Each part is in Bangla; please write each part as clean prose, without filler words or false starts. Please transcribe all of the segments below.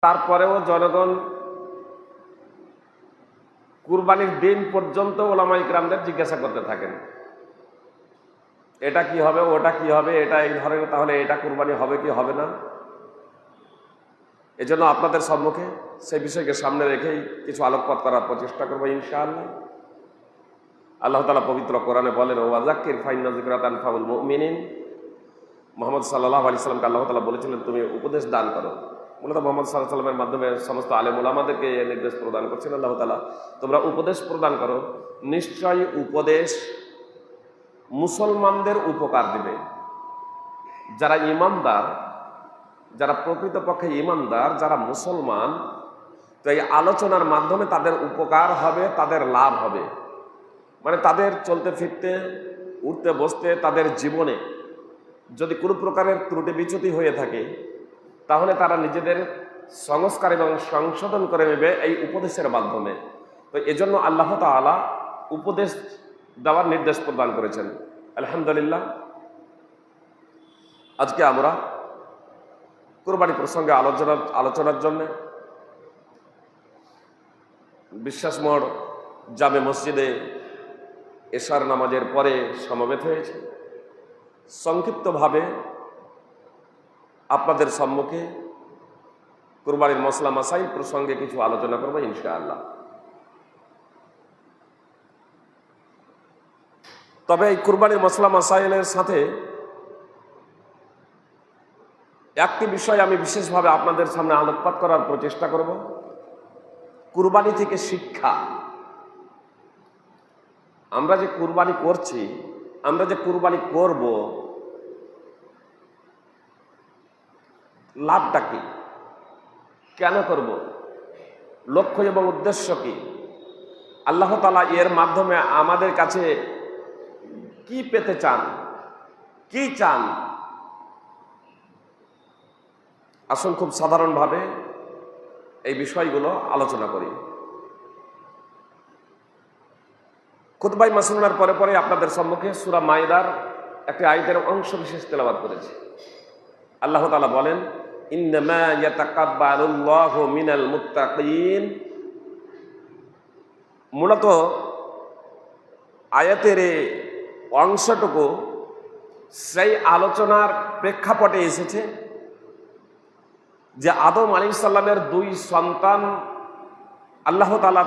তারপরেও জনগণ কুরবানির দিন পর্যন্ত ওলামায়ে কিরামদের জিজ্ঞাসা করতে থাকেন, এটা কি হবে, ওটা কি হবে, এটা এই ধরনের, তাহলে এটা কুরবানি হবে কি হবে না। এজন্য আপনাদের সম্মুখে সেই বিষয়কে সামনে রেখেই কিছু আলোকপাত করার প্রচেষ্টা করবো ইনশাআল্লাহ। আল্লাহ তাআলা পবিত্র কোরআনে বলেন, ওয়াযাক্কির ফাইন্না যিকরা তানফাউল মুমিনিন। মুহাম্মদ সাল্লাল্লাহু আলাইহি সাল্লামকে আল্লাহ তাআলা বলেছিলেন, তুমি উপদেশ দান করো। মূলত মুহাম্মদ সাল্লাল্লাহু আলাইহি সাল্লামের মাধ্যমে সমস্ত আলেম ওলামাদেরকে নির্দেশ প্রদান করছেন আল্লাহ তাআলা, তোমরা উপদেশ প্রদান করো, নিশ্চয়ই উপদেশ মুসলমানদের উপকার দিবে। যারা ইমানদার, যারা প্রকৃতপক্ষে ইমানদার, যারা মুসলমান, তো এই আলোচনার মাধ্যমে তাদের উপকার হবে, তাদের লাভ হবে। মানে তাদের চলতে ফিরতে, উঠতে বসতে, তাদের জীবনে যদি কোনো প্রকারের ত্রুটি বিচ্যুতি হয়ে থাকে, তাহলে তারা নিজেদের সংস্কার এবং সংশোধন করে নেবে এই উপদেশের মাধ্যমে। তো এজন্য আল্লাহ তাআলা উপদেশ দেওয়ার নির্দেশ প্রদান করেছেন। আলহামদুলিল্লাহ, আজকে আমরা কুরবানি প্রসঙ্গে আলোচনার জন্য বিশ্বাস মোড় জামে মসজিদে এশার নামাজের পরে সমবেত হয়েছে। সংক্ষিপ্তভাবে আপনাদের সম্মুখে কুরবানির মসলা মাসাইল প্রসঙ্গে কিছু আলোচনা করবো ইনশাআল্লাহ। তবে এই কুরবানির মসলা মাসাইলের সাথে একটি বিষয় আমি বিশেষভাবে আপনাদের সামনে আলোকপাত করার প্রচেষ্টা করব। কুরবানি থেকে শিক্ষা। আমরা যে কুরবানি করছি, আমরা যে কুরবানি করব, লাভটা কি, কেন করব, লক্ষ্য এবং উদ্দেশ্য কি, আল্লাহ তাআলা এর মাধ্যমে আমাদের কাছে কি পেতে চান, কি চান। আসুন খুব সাধারণভাবে এই বিষয়গুলো আলোচনা করি। খুতবায়ে মাসনুনার পরে পরে আপনাদের সম্মুখে সূরা মাইদার একটি আয়াতের অংশ বিশেষ তেলাওয়াত করেছি। আল্লাহ তাআলা বলেন, ইন্নামা ইয়াতাকাব্বালুল্লাহু মিনাল মুত্তাকিন। মূলত আয়াতের এই অংশটুকু সেই আলোচনার প্রেক্ষাপটে এসেছে যে আদম আলাইহিস সালামের দুই সন্তান আল্লাহ তাআলা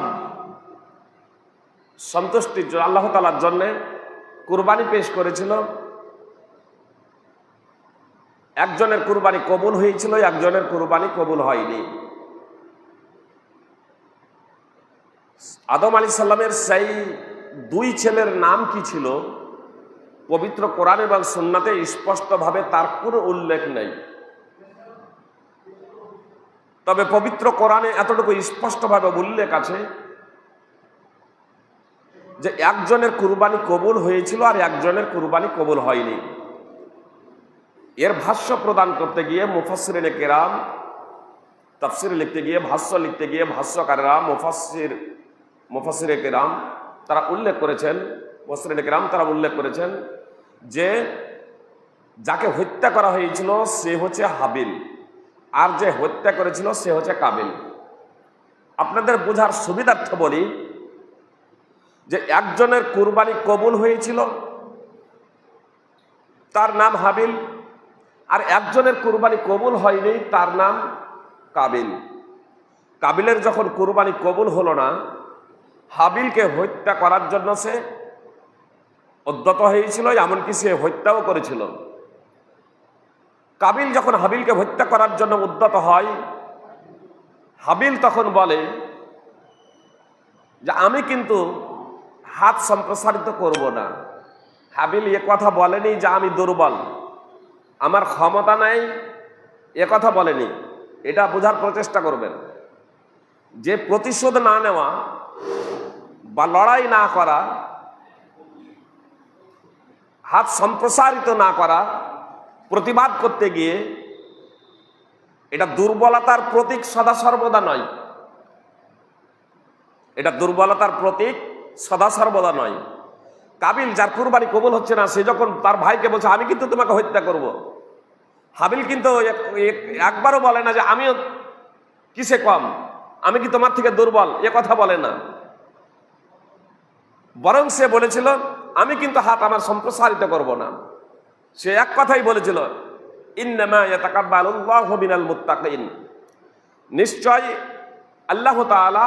সন্তুষ্টির জন্য, আল্লাহ তাআলার জন্য কুরবানি পেশ করেছিল। একজনের কুরবানি কবুল হয়েছিল, একজনের কুরবানি কবুল হয়নি। আদম আলাইহিস সালামের সেই দুই ছেলের নাম কি ছিল, পবিত্র কোরআন এবং সুন্নাতে স্পষ্টভাবে তার কোনো উল্লেখ নেই। তবে পবিত্র কোরআনে এতটুকু স্পষ্টভাবে উল্লেখ আছে যে একজনের কুরবানি কবুল হয়েছিল আর একজনের কুরবানি কবুল হয়নি। এর ভাষ্য প্রদান করতে গিয়ে মুফাসসিরিনে কেরাম, তাফসীর লিখতে গিয়ে, ভাষ্য লিখতে গিয়ে ভাষ্যকাররা, মুফাসসিরে কেরাম তারা উল্লেখ করেছেন, মুফাসসিরিনে কেরাম তারা উল্লেখ করেছেন যে যাকে হত্যা করা হয়েছিল সে হচ্ছে হাবিল, আর যে হত্যা করেছিল সে হচ্ছে কাবিল। আপনাদের বোঝার সুবিধার্থে বলি যে একজনের কুরবানি কবুল হয়েছিল, তার নাম হাবিল, আর একজনের কুরবানি কবুল হয়নি, তার নাম কাবিল। কাবিলের যখন কুরবানি কবুল হলো না, হাবিলকে হত্যা করার জন্য সে উদ্যত হয়েছিল, এমনকি সে হত্যাও করেছিল। কাবিল যখন হাবিলকে হত্যা করার জন্য উদ্যত হয়, হাবিল তখন বলে যে আমি কিন্তু হাত সম্প্রসারিত করব না। হাবিল এ কথা বলেনি যে আমি দুর্বল, আমার ক্ষমতা নাই, এ কথা বলেনি। এটা বোঝার প্রচেষ্টা করবেন যে প্রতিশোধ না নেওয়া বা লড়াই না করা, হাত সম্প্রসারিত না করা, প্রতিবাদ করতে গিয়ে এটা দুর্বলতার প্রতীক সদা সর্বদা নয়। এটা দুর্বলতার প্রতীক সদা সর্বদা নয়। কাবিল যার কুরবানি কবুল হচ্ছে না, সে যখন তার ভাইকে বলছে আমি কিন্তু তোমাকে হত্যা করব, হাবিল কিন্তু একবারও বলে না যে আমিও কিসে কম, আমি কি তোমার থেকে দুর্বল, এ কথা বলে না। বরং সে বলেছিল আমি কিন্তু হাত আমার সম্প্রসারিত করব না। সে এক কথাই বলেছিল, ইন্নামা ইয়াতাকাব্বালুল্লাহু মিনাল মুত্তাকিন, নিশ্চয় আল্লাহ তাআলা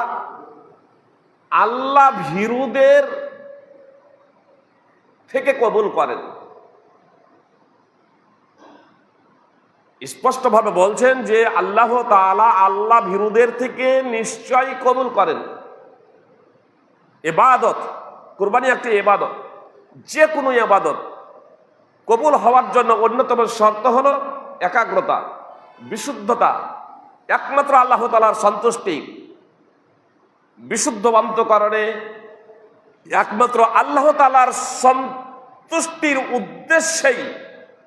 আল্লাহ ভীরুদের থেকে কবুল করেন। স্পষ্টভাবে বলছেন যে আল্লাহ তাআলা আল্লাহ ভীরুদের থেকে নিশ্চয়ই কবুল করেন। ইবাদত, কুরবানি একটি ইবাদত। যে কোনো ইবাদত কবুল হওয়ার জন্য অন্যতম শর্ত হলো একাগ্রতা, বিশুদ্ধতা, একমাত্র আল্লাহ তাআলার সন্তুষ্টি। বিশুদ্ধ অন্তঃকরণে একমাত্র আল্লাহ তাআলার সন্তুষ্টির উদ্দেশ্যেই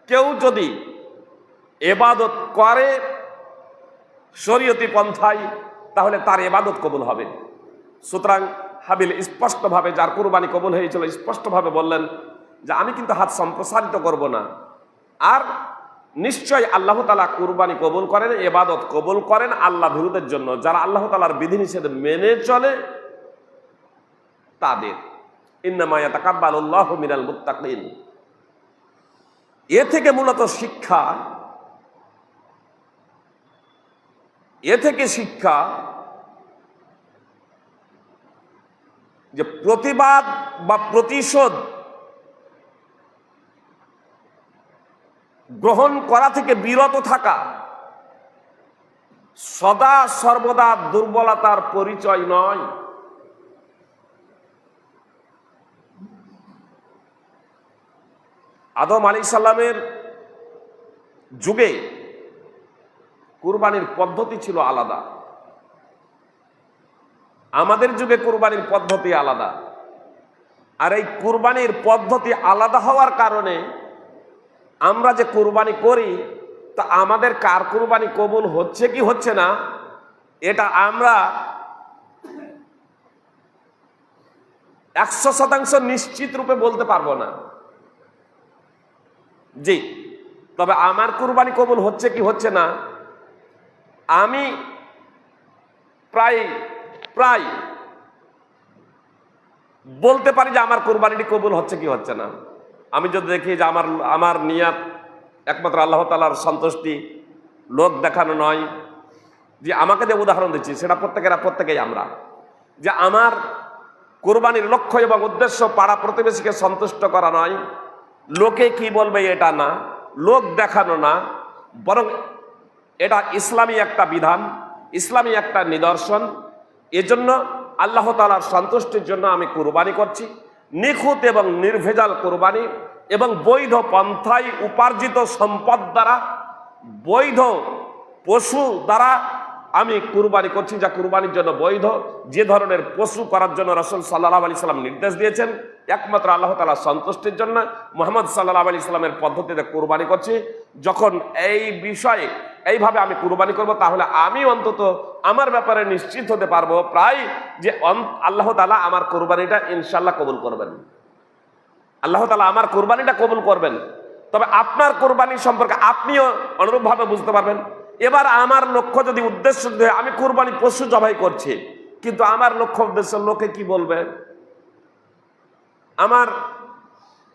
কেউ যদি ইবাদত করে শরীয়তি পন্থায়, তাহলে তার ইবাদত কবুল হবে। সুতরাং হাবিল স্পষ্টভাবে, যার কুরবানি কবুল হয়েছিল, স্পষ্টভাবে বললেন যে আমি কিন্তু হাত সম্প্রসারিত করব না। আর নিশ্চয় আল্লাহ তাআলা কুরবানি কবুল করেন, ইবাদত কবুল করেন আল্লাহ ভীরুদের জন্য, যারা আল্লাহ তাআলার বিধিনিষেধ মেনে চলে তাদের। ইন্নামা ইয়াতাকাব্বালুল্লাহু মিনাল মুত্তাকিন। এ থেকে মূলত শিক্ষা, শিক্ষা যে প্রতিবাদ বা প্রতিশোধ গ্রহণ করা থেকে বিরত থাকা সদা সর্বদা দুর্বলতার পরিচয় নয়। আদম আলাইহিস সালামের যুগে কুরবানির পদ্ধতি ছিল আলাদা, আমাদের যুগে কুরবানির পদ্ধতি আলাদা। আর এই কুরবানির পদ্ধতি আলাদা হওয়ার কারণে আমরা যে কুরবানি করি তা আমাদের কার কুরবানি কবুল হচ্ছে কি হচ্ছে না, এটা আমরা 100% নিশ্চিত রূপে বলতে পারবো না। জি, তবে আমার কুরবানি কবুল হচ্ছে কি হচ্ছে না আমি প্রায় বলতে পারি যে আমার কুরবানিটি কবুল হচ্ছে কি হচ্ছে না। আমি যদি দেখি যে আমার নিয়াত একমাত্র আল্লাহ তাআলার সন্তুষ্টি, লোক দেখানো নয়। যে আমাকে যে উদাহরণ দিচ্ছি সেটা প্রত্যেকেই আমরা, যে আমার কুরবানির লক্ষ্য এবং উদ্দেশ্য পাড়া প্রতিবেশীকে সন্তুষ্ট করা নয়, লোকে কি বলবে এটা না, লোক দেখানো না, বরং এটা ইসলামী একটা বিধান, ইসলামী একটা নিদর্শন। এজন্য আল্লাহ তাআলার সন্তুষ্টির জন্য আমি কুরবানি করছি, নিখুঁত এবং নির্ভেজাল কুরবানি, এবং বৈধ পন্থায় উপার্জিত সম্পদ দ্বারা, বৈধ পশু দ্বারা আমি কুরবানি করছি, যা কুরবানির জন্য বৈধ। যে ধরনের পশু করার জন্য রাসূল সাল্লাল্লাহু আলাইহি সাল্লাম নির্দেশ দিয়েছেন, একমাত্র আল্লাহ তাআলার সন্তুষ্টির জন্য মুহাম্মদ সাল্লাল্লাহু আলাইহি সাল্লামের পদ্ধতিতে কুরবানি করছি। যখন এই বিষয়ে এইভাবে আমি কুরবানি করব, তাহলে আমি অন্তত আমার ব্যাপারে নিশ্চিত হতে পারবো প্রায় যে আল্লাহ তাআলা আমার কুরবানিটা ইনশাআল্লাহ কবুল করবেন। আল্লাহ তাআলা আমার কুরবানিটা কবুল করবেন। তবে আপনার কুরবানি সম্পর্কে আপনিও অনুরূপভাবে বুঝতে পারবেন। এবার আমার লক্ষ্য যদি উদ্দেশ্য আমি কুরবানি পশু জবাই করছি, কিন্তু আমার লক্ষ্য উদ্দেশ্য লোকে কি বলবে,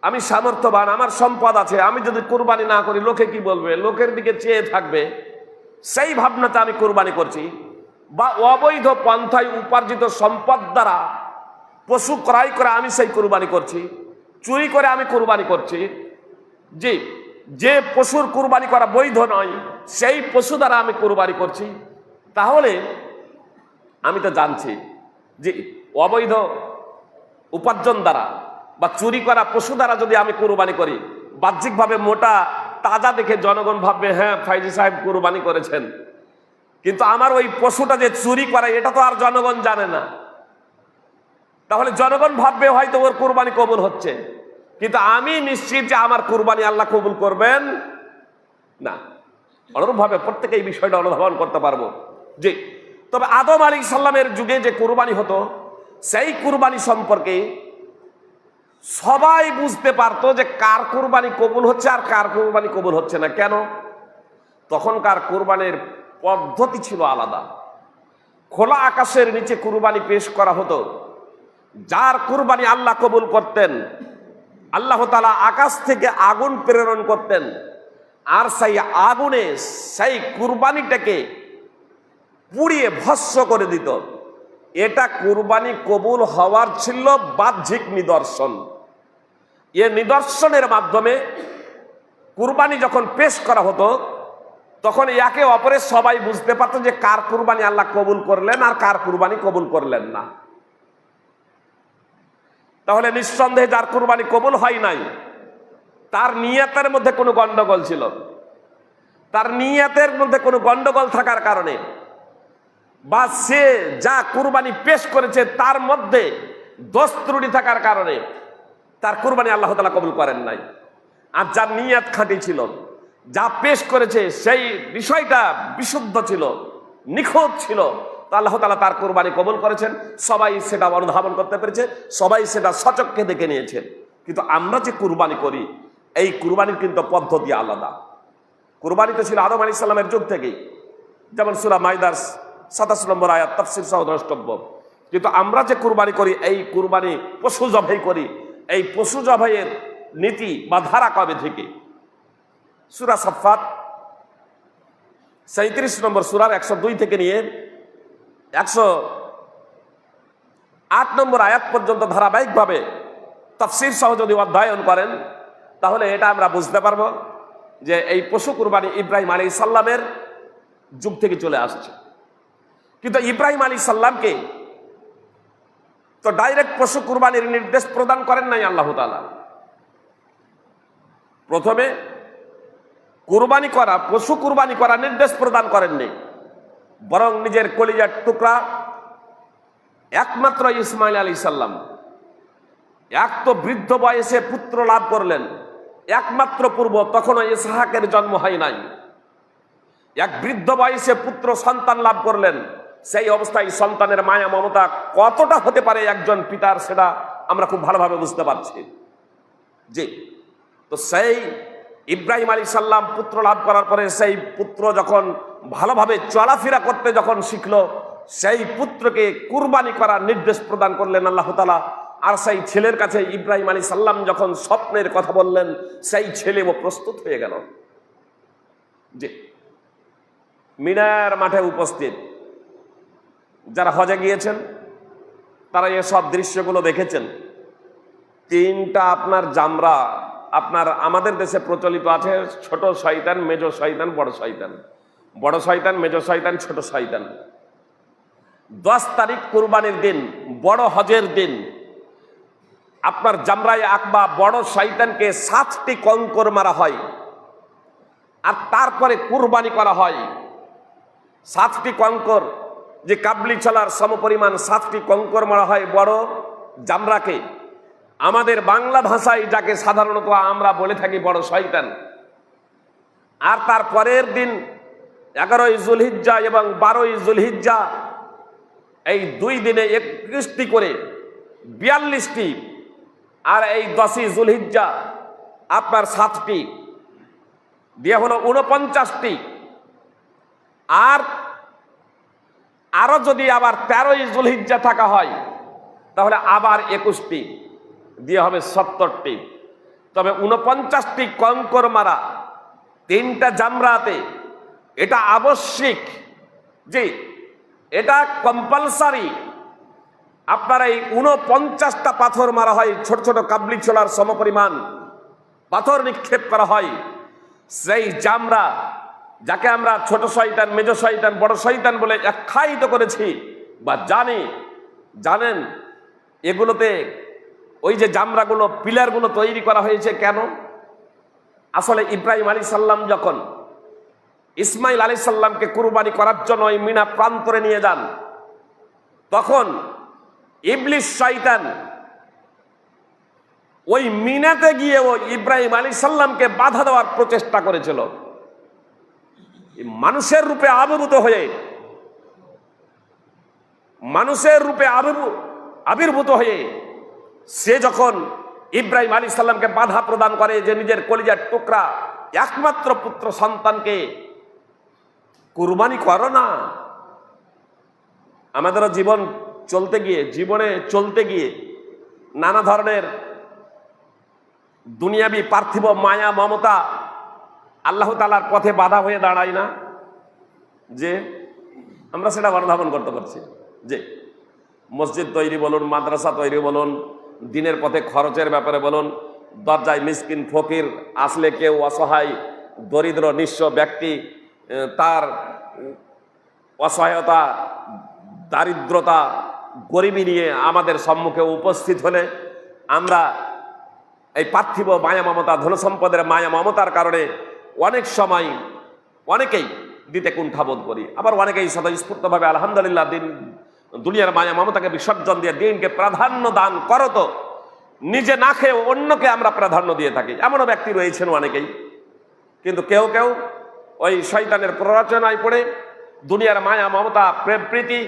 আমি সামর্থ্যবান, আমার সম্পদ আছে, আমি যদি কুরবানি না করি লোকে কি বলবে, লোকের দিকে চেয়ে থাকবে, সেই ভাবনাতে আমি কুরবানি করছি। বা অবৈধ পন্থায় উপার্জিত সম্পদ দ্বারা পশু ক্রয় করে আমি সেই কুরবানি করছি, চুরি করে আমি কুরবানি করছি। যে পশুর কুরবানি করা বৈধ নয় সেই পশু দ্বারা আমি কুরবানি করছি, তাহলে আমি তো জানছি যে অবৈধ উপার্জন দ্বারা বা চুরি করা পশু দ্বারা যদি আমি কুরবানি করি, বাহ্যিকভাবে মোটা তাজা দেখে জনগণ ভাববে হ্যাঁ ফাইজি সাহেব কুরবানি করেছেন, কিন্তু আমার ওই পশুটা যে চুরি করে এটা তো আর জনগণ জানে না। তাহলে জনগণ ভাববে হয়তো ওর কুরবানি কবুল হচ্ছে, কিন্তু আমি নিশ্চিত যে আমার কুরবানি আল্লাহ কবুল করবেন না। অনুরূপভাবে প্রত্যেকে এই বিষয়টা অনুধাবন করতে পারবো। জি, তবে আদম আলাইহিস সালামের যুগে যে কুরবানি হতো, সেই কুরবানি সম্পর্কে সবাই বুঝতে পারতো যে কার কুরবানি কবুল হচ্ছে আর কার কুরবানি কবুল হচ্ছে না। কেন? তখনকার কুরবানির পদ্ধতি ছিল আলাদা, খোলা আকাশের নিচে কুরবানি পেশ করা হতো। যার কুরবানি আল্লাহ কবুল করতেন, আল্লাহ তাআলা আকাশ থেকে আগুন প্রেরণ করতেন, আর সেই আগুনে সেই কুরবানিটাকে পুড়িয়ে ভস্ম করে দিত। এটা কুরবানি কবুল হওয়ার ছিল বাহ্যিক নিদর্শন। এ নিদর্শনের মাধ্যমে কুরবানি যখন পেশ করা হতো, তখন একে অপরের সবাই বুঝতে পারত যে কার কুরবানি আল্লাহ কবুল করলেন আর কার কুরবানি কবুল করলেন না। তাহলে নিঃসন্দেহে যার কুরবানি কবুল হয় নাই, তার নিয়তের মধ্যে কোনো গন্ডগোল ছিল। তার নিয়তের মধ্যে কোনো গন্ডগোল থাকার কারণে, বা সে যা কুরবানি পেশ করেছে তার মধ্যে দোষ ত্রুটি থাকার কারণে তার কুরবানি আল্লাহ তাআলা কবুল করেন নাই। আর যার নিয়ত খাঁটি ছিল, যা পেশ করেছে সেই বিষয়টা বিশুদ্ধ ছিল, নিখুঁত ছিল, তা আল্লাহ তাআলা তার কুরবানি কবুল করেছেন। সবাই সেটা অনুধাবন করতে পেরেছে, সবাই সেটা সচক্ষে দেখে নিয়েছে। কিন্তু আমরা যে কুরবানি করি, এই কুরবানির কিন্তু পদ্ধতি আলাদা। কুরবানি তো ছিল আদম আলাইহিস সালামের যুগ থেকেই, যেমন সূরা মাইদার 27 নম্বর আয়াত, তাফসীর সহ দ্রষ্টব্য। কিন্তু আমরা যে কুরবানি করি, এই কুরবানি পশু জবাই করি, এই পশু জবাইয়ের নীতি বা ধারা কবে থেকে? সূরা সাফফাত 37 নম্বর সূরার 102 থেকে নিয়ে 108 নম্বর আয়াত পর্যন্ত ধারাবাহিকভাবে তাফসীর সহ যদি অধ্যয়ন করেন, তাহলে এটা আমরা বুঝতে পারবো যে এই পশু কুরবানি ইব্রাহিম আলাইহিস সালামের যুগ থেকে চলে আসছে। কিন্তু ইব্রাহিম আলাইহিস সালামকে তো ডাইরেক্ট পশু কুরবানির নির্দেশ প্রদান করেন নাই আল্লাহ তাআলা। প্রথমে কুরবানি করা, পশু কুরবানি করা নির্দেশ প্রদান করেননি, বরং নিজের কলিজার টুকরা একমাত্র ইসমাইল আলাইহিস সালাম, এক তো বৃদ্ধ বয়সে পুত্র লাভ করলেন, একমাত্র পূর্ব, তখনও ইসহাকের জন্ম হয় নাই। এক বৃদ্ধ বয়সে পুত্র সন্তান লাভ করলেন, সেই অবস্থায় সন্তানের মায়া মমতা কতটা হতে পারে একজন পিতার, সেটা আমরা খুব ভালোভাবে বুঝতে পারছি। জি, তো সেই ইব্রাহিম আলাইহিস সালাম পুত্র লাভ করার পরে সেই পুত্র যখন ভালোভাবে চলাফেরা করতে যখন শিখলো, সেই পুত্রকে কুরবানি করার নির্দেশ প্রদান করলেন আল্লাহ তাআলা। আর সেই ছেলের কাছে ইব্রাহিম আলাইহিস সালাম যখন স্বপ্নের কথা বললেন, সেই ছেলেও প্রস্তুত হয়ে গেল। জি, মিনার মাঠে উপস্থিত যারা হজে গিয়েছেন তারা এসব দৃশ্যগুলো দেখেছেন। তিনটা আপনার জামরা, আপনার আমাদের দেশে প্রচলিত আছে ছোট শয়তান, মেজ শয়তান, বড় শয়তান। বড় শয়তান, মেজ শয়তান, ছোট শয়তান। 10 তারিখ কুরবানির দিন, বড় হজের দিন, আপনার জামরায়ে আকবা বড় শয়তানকে 7টি কঙ্কর মারা হয়, আর তারপরে কুরবানি করা হয়। 7টি কঙ্কর, যে কাবলি ছলার সমপরিমাণ 7টি কঙ্কর মারা হয় বড় জামরাকে। আমাদের বাংলা ভাষায় যাকে সাধারণত আমরা বলে থাকি বড় শয়তান। আর তার পরের দিন 11ই যুলহিজ্জা এবং 12ই যুলহিজ্জা, এই 2 দিনে 21টি করে 42টি, আর এই 10ই যুলহিজ্জা আপনার 7টি দিয়ে হলো 49টি। আর আরো যদি আবার 13ই যুলহিজ্জা থাকা হয়, তাহলে আবার 21টি দিয়ে হবে 70টি। তবে 49টি কঙ্কর মারা 3টা জামরাতে, এটা আবশ্যিক। জি, এটা কম্পালসারি। আপনার এই 49টা পাথর মারা হয়, ছোট ছোট কাবলি ছোলার সমপরিমাণ পাথর নিক্ষেপ করা হয়। সেই জামরা, যাকে আমরা ছোট শয়তান, মেজ শয়তান, বড় শয়তান বলে আখ্যায়িত করেছি বা জানেন, এগুলোতে ওই যে জামরাগুলো, পিলারগুলো তৈরি করা হয়েছে কেন? আসলে ইব্রাহিম আলাইহিস সালাম যখন ইসমাইল আলাইহিস সালামকে কুরবানি করার জন্য ওই মিনা প্রান্তরে নিয়ে যান, তখন ইবলিস শয়তান ওই মিনাতে গিয়ে ও ইব্রাহিম আলাইহিস সালামকে বাধা দেওয়ার প্রচেষ্টা করেছিল। মানুষের রূপে আবির্ভূত হয়ে সে যখন ইব্রাহিম আলাইহিস সালামকে বাধা প্রদান করে যে নিজের কলিজার টুকরা একমাত্র পুত্র সন্তানকে কুরবানি করো না, আমাদেরও জীবনে চলতে গিয়ে নানা ধরনের দুনিয়াবি পার্থিব মায়া মমতা আল্লাহ তাআলার পথে বাধা হয়ে দাঁড়ায় না, যে আমরা সেটা অনুধাবন করতে পারছি। যে মসজিদ তৈরি বলুন, মাদ্রাসা তৈরি বলুন, দিনের পথে খরচের ব্যাপারে বলুন, দরজায় মিসকিন ফকির আসলে কেউ অসহায় দরিদ্র নিঃস্ব ব্যক্তি তার অসহায়তা দারিদ্রতা গরিবী নিয়ে আমাদের সম্মুখে উপস্থিত হলে আমরা এই পার্থিব মায়া মমতা ধন সম্পদের মায়া মমতার কারণে অনেক সময় অনেকেই দিতে কুণ্ঠাবোধ করি, আবার অনেকেই স্বতঃস্ফূর্তভাবে আলহামদুলিল্লাহ দুনিয়ার মায়া মমতাকে বিসর্জন দিয়ে দিনকে প্রাধান্য দান করো, তো নিজে না খেয়ে অন্যকে আমরা প্রাধান্য দিয়ে থাকি। এমনও ব্যক্তি রয়েছেন অনেকেই। কিন্তু কেউ কেউ ওই শয়তানের প্ররোচনায় পড়ে দুনিয়ার মায়া মমতা প্রেম প্রীতি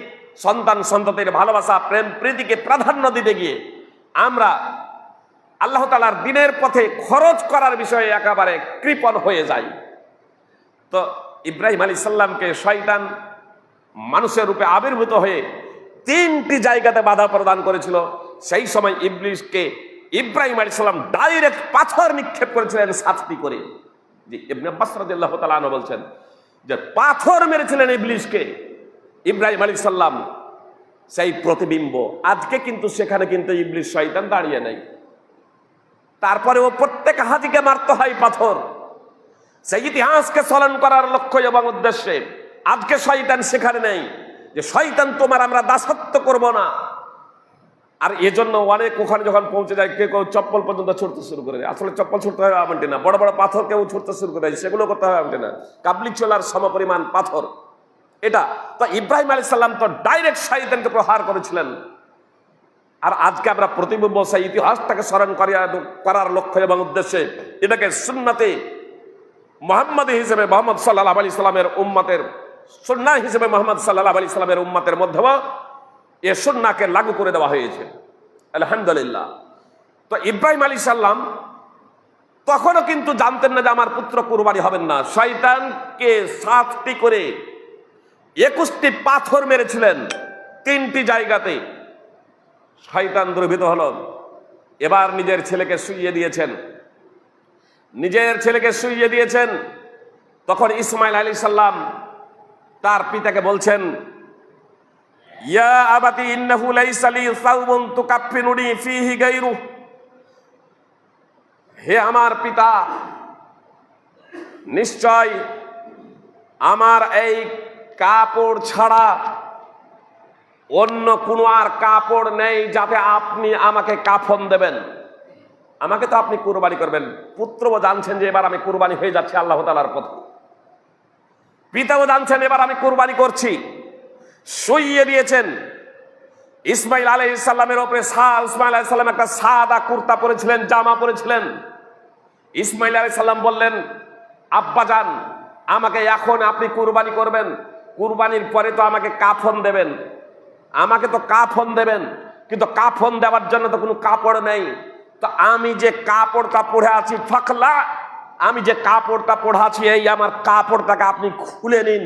সন্তান সন্ততির ভালোবাসা প্রেম প্রীতিকে প্রাধান্য দিতে গিয়ে আমরা আল্লাহ তাআলার দিনের পথে খরচ করার বিষয়ে একেবারে কৃপণ হয়ে যাই। তো ইব্রাহিম আলাইহিস সালামকে শয়তান মানুষের রূপে আবির্ভূত হয়ে 3টি জায়গাতে বাধা প্রদান করেছিল। সেই সময় ইবলিসকে ইব্রাহিম আলাইহিস সালাম ডাইরেক্ট পাথর নিক্ষেপ করেছিলেন 7টি করে। জি, ইবনে আব্বাস রাদিয়াল্লাহু তাআলা আনহু বলছেন যে পাথর মেরেছিলেন ইবলিসকে ইব্রাহিম আলাইহিস সালাম, সেই প্রতিবিম্ব। আজকে কিন্তু সেখানে কিন্তু ইবলিস শয়তান দাঁড়িয়ে নাই, তারপরেও প্রত্যেক হাজিকে মারতে হয় পাথর। সেই ইতিহাসকে স্মরণ করার লক্ষ্য এবং উদ্দেশ্যে আজকে শয়তান সেখানে নেই, যে শয়তান তোমার আমরা দাসত্ব করব না। আর এজন্য অনেক ওখানে যখন পৌঁছে যায় কেউ চপ্পল পর্যন্ত ছুটতে শুরু করে দেয়। আসলে চপ্পল ছুটতে হবে এমনটি না, বড় বড় পাথর কেউ ছুটতে শুরু করে দেয়, সেগুলো করতে হবে এমনটি না, কাবলি চলার সমপরিমাণ পাথর এটা। তো ইব্রাহিম আলাইহিস সালাম তো ডাইরেক্ট শয়তানকে প্রহার করেছিলেন। আর আজকে আমরা প্রতিবিম্ব সেই ইতিহাসটাকে স্মরণ করার লক্ষ্য এবং উদ্দেশ্যে এটাকে সুন্নতে মুহাম্মাদি হিসেবে মুহাম্মদ সাল্লাল্লাহু আলাইহি সাল্লামের উম্মতের সুন্নাহ হিসেবে মুহাম্মদ সাল্লাল্লাহু আলাইহি সাল্লামের উম্মতের মধ্যেও এ সুন্নাহকে লাগু করে দেওয়া হয়েছে, আলহামদুলিল্লাহ। তো ইব্রাহিম আলাইহিস সালাম তখনও কিন্তু জানতেন না যে আমার পুত্র কুরবানি হবেন না। শয়তানকে 7টি করে 21টি পাথর মেরেছিলেন 3টি জায়গাতে। শয়তান দুর্বৃত্ত হলো, এবার নিজের ছেলেকে শুইয়ে দিয়েছেন। তখন ইসমাইল আলাইহিস সালাম তার পিতাকে বলছেন, ইয়া আবাতি ইন্নাহু লাইসা লি সাওবুন তুকাফফিনুনি ফীহি গায়রু, হে আমার পিতা, নিশ্চয় আমার এই কাপড় ছাড়া অন্য কোনো আর কাপড় নেই যাতে আপনি আমাকে কাফন দেবেন। আমাকে তো আপনি কুরবানি করবেন। পুত্রও জানছেন যে এবার আমি কুরবানি হয়ে যাচ্ছি আল্লাহ তাআলার পথে, পিতাও জানছেন এবার আমি কুরবানি করছি। শুইয়ে দিয়েছেন। ইসমাইল আলাইহিস সালামের উপরে ইসমাইল আলাইহিস সালাম একটা সাদা কুর্তা পরেছিলেন, জামা পরেছিলেন। ইসমাইল আলাইহিস সালাম বললেন, আব্বাজান, আমাকে এখন আপনি কুরবানি করবেন, কুরবানির পরে তো আমাকে কাফন দেবেন, কিন্তু কাফন দেওয়ার জন্য তো কোনো কাপড় নেই। তো আমি যে কাপড়টা পরে আছি ফাকলা, আমি যে কাপড়টা পরে আছি এই আমার কাপড়টাকে আপনি খুলে নিন,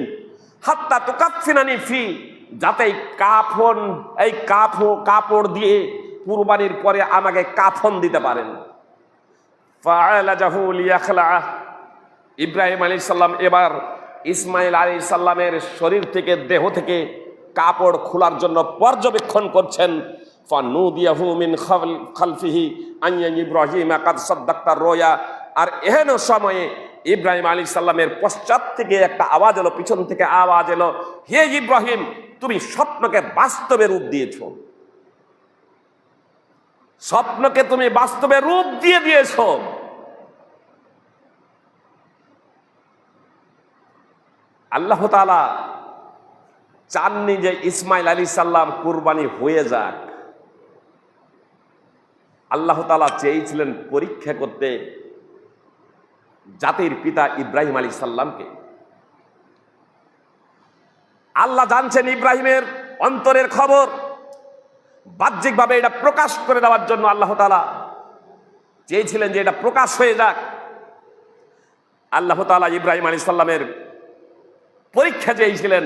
হাত্তা তুকাফফিনানি ফি, যাতে এই কাপড় দিয়ে কুরবানির পরে আমাকে কাফন দিতে পারেন। ফাআলাজাহু লিয়াখলা, ইব্রাহিম আলাইহিস সালাম এবার ইসমাইল আলাইহিস সালামের শরীর থেকে দেহ থেকে কাপড় খোলার জন্য পর্যবেক্ষণ করছেন। ফানুদিয়াহু মিন খালফিহি আন ইব্রাহিম কাদ সাদ্দাক্তা রোয়া, আর এহেন সময়ে ইব্রাহিম আলাইহিস সালামের পশ্চাৎ থেকে একটা আওয়াজ এলো, পিছন থেকে আওয়াজ এলো, হে ইব্রাহিম, তুমি স্বপ্নকে বাস্তবে রূপ দিয়েছো, স্বপ্নকে তুমি বাস্তবে রূপ দিয়েছো। আল্লাহ তাআলা চাননি যে ইসমাইল আলাইহিস সালাম কুরবানি হয়ে যাক। আল্লাহ তাআলা চেয়েছিলেন পরীক্ষা করতে জাতির পিতা ইব্রাহিম আলাইহিস সালামকে। আল্লাহ জানছেন ইব্রাহিমের অন্তরের খবর, বাহ্যিকভাবে এটা প্রকাশ করে দেওয়ার জন্য আল্লাহ তাআলা চেয়েছিলেন যে এটা প্রকাশ হয়ে যাক। আল্লাহ তাআলা ইব্রাহিম আলাইহিস সালামের পরীক্ষা চেয়েছিলেন,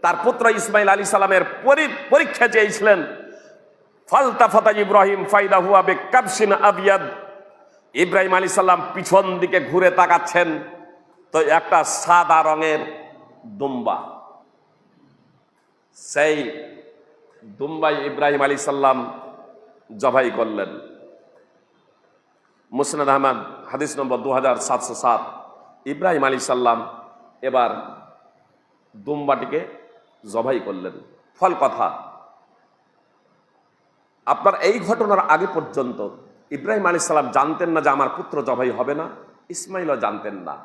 তার পুত্র ইসমাইল আলী সালামের পরীক্ষা চেয়েছিলেন। ফালতাফাতা ইব্রাহিম ফাইদা হুয়া বিকাবসিন আবিয়াদ, ইব্রাহিম আলী সাল্লাম পিছন দিকে ঘুরে তাকাচ্ছেন, তো একটা সাদা রঙের দুম্বা। সেই দুম্বাই ইব্রাহিম আলী সাল্লাম জবাই করলেন। মুসনাদ আহমদ হাদিস নম্বর 2707। ইব্রাহিম আলী সাল্লাম এবার দুম্বাটিকে জবাই করলেন। ফল কথা, আপনার এই ঘটনার আগে পর্যন্ত ইব্রাহিম আলী সাল্লাম জানতেন না যে আমার পুত্র জবাই হবে না, ইসমাইলও জানতেন না।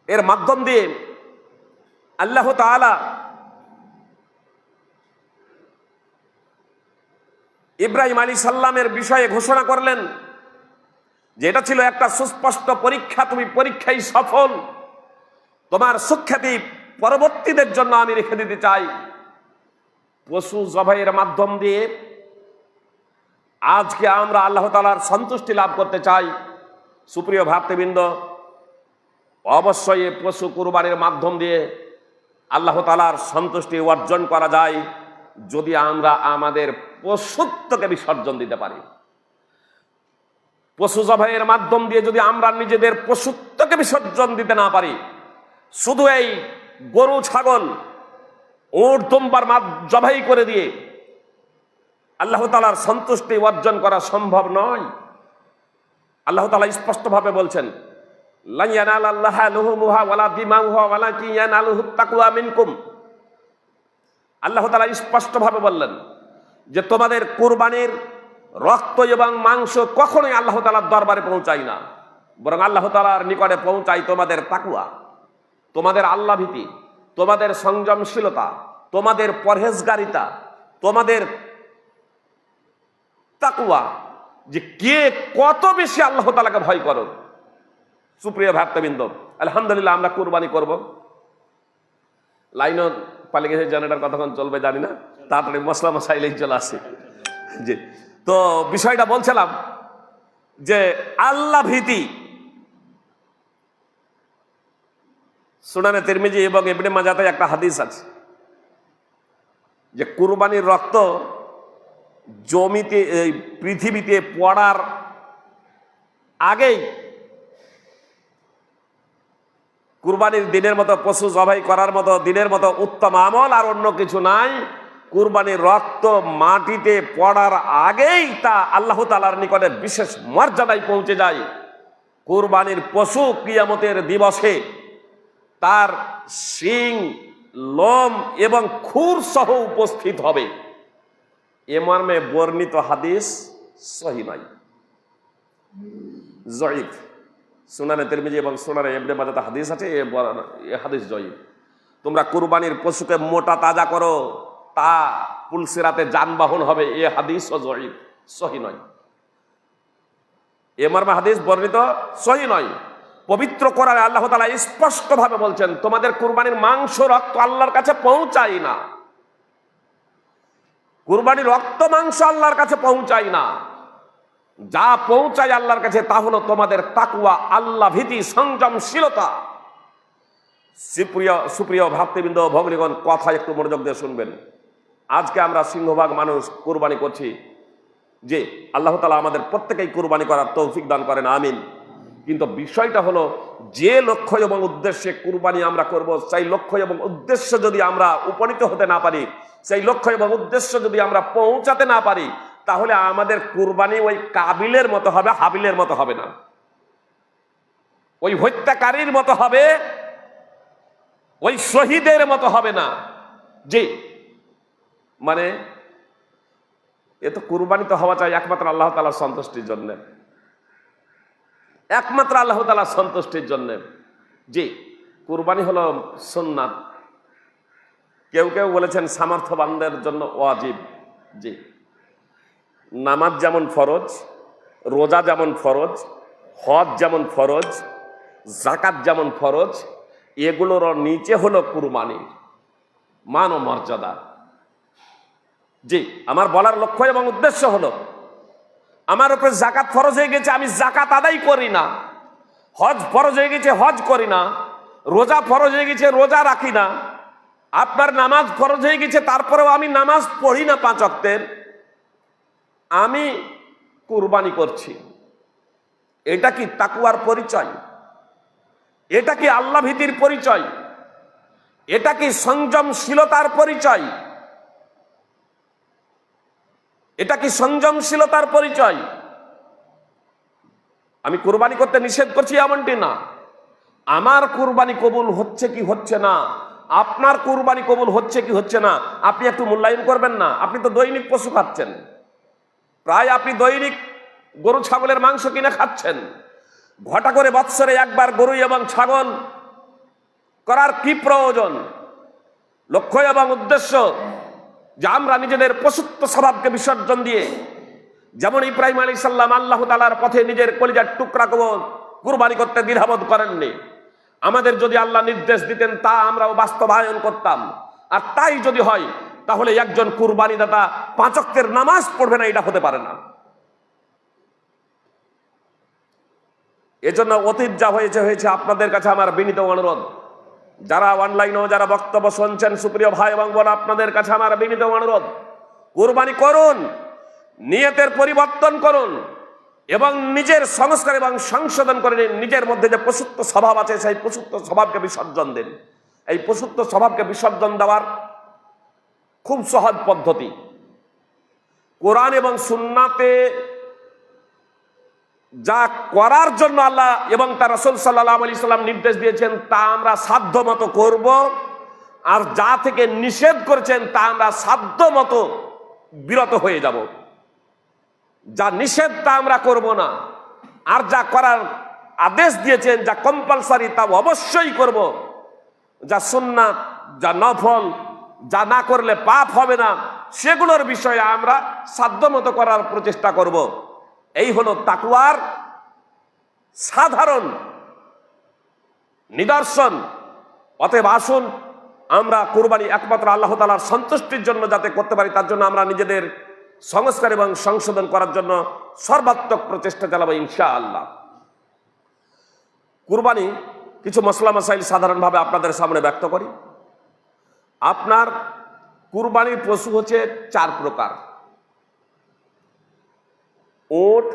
এর মাধ্যম দিয়ে আল্লাহ তাআলা ইব্রাহিম আলী সাল্লামের বিষয়ে ঘোষণা করলেন যে এটা ছিল একটা সুস্পষ্ট পরীক্ষা, তুমি পরীক্ষায় সফল, তোমার সুখ্যাতি পরবর্তীদের জন্য আমি রেখে দিতে চাই। পশু জবাইয়ের মাধ্যম দিয়ে আজকে আমরা আল্লাহ তাআলার সন্তুষ্টি লাভ করতে চাই। সুপ্রিয় ভাতৃবৃন্দ, অবশ্যই পশু কুরবানির মাধ্যম দিয়ে আল্লাহ তাআলার সন্তুষ্টি অর্জন করা যায় যদি আমরা আমাদের পশুত্বকে বিসর্জন দিতে পারি। পশু জবাইয়ের মাধ্যম দিয়ে যদি আমরা নিজেদের পশুত্বকে বিসর্জন দিতে না পারি, শুধু এই গরু ছাগল উট দুম্বার জবাই করে দিয়ে আল্লাহ তাআলার সন্তুষ্টি অর্জন করা সম্ভব নয়। আল্লাহ তাআলা স্পষ্টভাবে বলছেন, লা ইয়ানালাল্লাহা লুহুমুহা ওয়ালা দিমাউহা ওয়ালাকিন ইয়ানালুহুত তাকওয়া মিনকুম। আল্লাহ তাআলা স্পষ্টভাবে বললেন যে তোমাদের কুরবানির রক্ত এবং মাংস কখনোই আল্লাহ তাআলার দরবারে পৌঁছায় না, বরং আল্লাহ তাআলার নিকটে পৌঁছায় তোমাদের তাকওয়া, তোমাদের আল্লাহ ভীতি, তোমাদের সংযমশীলতা, তোমাদের পরহেজগারিতা, তোমাদের তাকওয়া, যে কে কত বেশি আল্লাহ তাআলাকে ভয় করো। সুপ্রিয় ভক্তবৃন্দ, আলহামদুলিল্লাহ আমরা কুরবানি করব। লাইনও পালিয়ে গেছে, জেনারেটর কতক্ষণ চলবে জানি না, তাড়াতাড়ি মশলা মশাইলেই চলে আসে। জি, তো বিষয়টা বলছিলাম যে আল্লাহ ভীতি। সুনানে তিরমিজি এবং ইবনে মাজাতে একটা হাদিস আছে যে কুরবানির রক্ত জমিতে পৃথিবীতে পড়ার আগেই কুরবানির দিনের মতো পশু জবাই করার মতো দিনের মতো উত্তম আমল আর অন্য কিছু নাই। কুরবানির রক্ত মাটিতে পড়ার আগেই তা আল্লাহ তাআলার নিকটে বিশেষ মর্যাদায় পৌঁছে যায়। কুরবানির পশু কিয়ামতের দিবসে তার শিং, লোম এবং খুর সহ উপস্থিত হবে। এ মর্মে বর্ণিত হাদিস সহিহ নয়, জয়ীফ। সুনানে তিরমিজি এবং সুনানে ইবনে মাজাতে হাদিস আছে, এ হাদিস জয়ীফ। তোমরা কুরবানির পশুকে মোটা তাজা করো, তা পুলসিরাতে যানবাহন হবে, এ হাদিস জয়ীফ, সহিহ নয়। এ মর্মে হাদিস বর্ণিত সহিহ নয়। পবিত্র কোরআনে আল্লাহ তাআলা স্পষ্টভাবে বলছেন তোমাদের কুরবানির মাংস রক্ত আল্লাহর কাছে পৌঁছায় না। কুরবানির রক্ত মাংস আল্লাহর কাছে পৌঁছায় না। যা পৌঁছায় আল্লাহর কাছে তা হলো তোমাদের তাকওয়া, আল্লাহ ভীতি, সংযমশীলতা। সুপ্রিয় ভাতৃবৃন্দ, ভগ্নীগণ, কথা একটু মনোযোগ দিয়ে শুনবেন। আজকে আমরা সিংহভাগ মানুষ কুরবানি করছি, যে আল্লাহ তাআলা আমাদের প্রত্যেকেই কুরবানি করার তৌফিক দান করেন, আমিন। কিন্তু বিষয়টা হলো যে লক্ষ্য এবং উদ্দেশ্যে কুরবানি আমরা করব, সেই লক্ষ্য এবং উদ্দেশ্য যদি আমরা উপনীত হতে না পারি, সেই লক্ষ্য এবং উদ্দেশ্য যদি আমরা পৌঁছাতে না পারি, তাহলে আমাদের কুরবানি ওই কাবিলের মতো হবে, হাবিলের মতো হবে না। ওই হত্যাকারীর মতো হবে, ওই শহীদের মতো হবে না। জি, মানে এ তো কুরবানি তো হওয়া চাই একমাত্র আল্লাহ তাআলার সন্তুষ্টির জন্য, একমাত্র আল্লাহ তাআলার সন্তুষ্টির জন্য। জি, কুরবানি হলো সুন্নাত। কেউ কেউ বলেছেন সামর্থ্যবানদের জন্য ওয়াজিব। জি, নামাজ যেমন ফরজ, রোজা যেমন ফরজ, হজ যেমন ফরজ, যাকাত যেমন ফরজ, এগুলোর নিচে হলো কুরবানির মান ও মর্যাদা। জি, আমার বলার লক্ষ্য এবং উদ্দেশ্য হলো, আমার উপরে যাকাত ফরজ হয়ে গেছে, আমি যাকাত আদায় করি না। হজ ফরজ হয়ে গেছে, হজ করি না। রোজা ফরজ হয়ে গেছে, রোজা রাখি না। আপনার নামাজ ফরজ হয়ে গেছে, তারপরেও আমি নামাজ পড়ি না 5 ওয়াক্তের, আমি কুরবানি করছি। এটা কি তাকওয়ার পরিচয়? এটা কি আল্লাহ ভীতির পরিচয়? এটা কি সংযমশীলতার পরিচয়? এটা কি সংযমশীলতার পরিচয়? আমি কুরবানি করতে নিষেধ করছি এমনটি না। আমার কুরবানি কবুল হচ্ছে কি হচ্ছে না, আপনার কুরবানি কবুল হচ্ছে কি হচ্ছে না, আপনি একটু মূল্যায়ন করবেন না? আপনি তো দৈনিক পশু খাচ্ছেন, প্রায় আপনি দৈনিক গরু ছাগলের মাংস কিনে খাচ্ছেন। ঘটা করে বৎসরে একবার গরু এবং ছাগল করার কি প্রয়োজন? লক্ষ্য এবং উদ্দেশ্য যে আমরা নিজেদের পশুত্ব স্বভাবকে বিসর্জন দিয়ে, যেমন ইব্রাহিম আলাইহিস সালাম আল্লাহ তাআলার পথে নিজের কলিজার টুকরা কুরবানি করতে দ্বিধাবোধ করেননি। আমাদের যদি আল্লাহ নির্দেশ দিতেন তা আমরাও বাস্তবায়ন করতাম। আর তাই যদি হয়, তাহলে একজন কুরবানি দাতা 5 ওয়াক্তের নামাজ পড়বে না, এটা হতে পারে না। এজন্য অতীত যা হয়েছে হয়েছে। আপনাদের কাছে আমার বিনীত অনুরোধ, যারা অনলাইনেও যারা বক্তব্য শুনছেন, সুপ্রিয় ভাই এবং বোন, আপনাদের কাছে আমার বিনীত অনুরোধ, কুরবানি করুন, নিয়তের পরিবর্তন করুন এবং নিজের সংস্কার এবং সংশোধন করে নিন। নিজের মধ্যে যে পশুত্ব স্বভাব আছে, সেই পশুত্ব স্বভাবকে বিসর্জন দিন। এই পশুত্ব স্বভাবকে বিসর্জন দেওয়ার খুব সহজ পদ্ধতি, কোরআন এবং সুন্নাতে যা করার জন্য আল্লাহ এবং তার রাসূল সাল্লাল্লাহু আলাইহি সাল্লাম নির্দেশ দিয়েছেন তা আমরা সাধ্য মতো করব, আর যা থেকে নিষেধ করেছেন তা আমরা সাধ্য মতো বিরত হয়ে যাব। যা নিষেধ তা আমরা করব না, আর যা করার আদেশ দিয়েছেন, যা কম্পালসারি তা অবশ্যই করব। যা সুন্নাত, যা নফল, যা না করলে পাপ হবে না, সেগুলোর বিষয়ে আমরা সাধ্য মতো করার প্রচেষ্টা করব। এই হলো তাকওয়ার সাধারণ নিদর্শন। অতএব আসুন আমরা কুরবানি একমাত্র আল্লাহ তাআলার সন্তুষ্টির জন্য যাতে করতে পারি, তার জন্য আমরা নিজেদের সংস্কার এবং সংশোধন করার জন্য সর্বাত্মক প্রচেষ্টা চালাবো ইনশাআল্লাহ। কুরবানি কিছু মসলা মাসাইল সাধারণভাবে আপনাদের সামনে ব্যক্ত করি। আপনার কুরবানির পশু হচ্ছে 4 প্রকার: উট,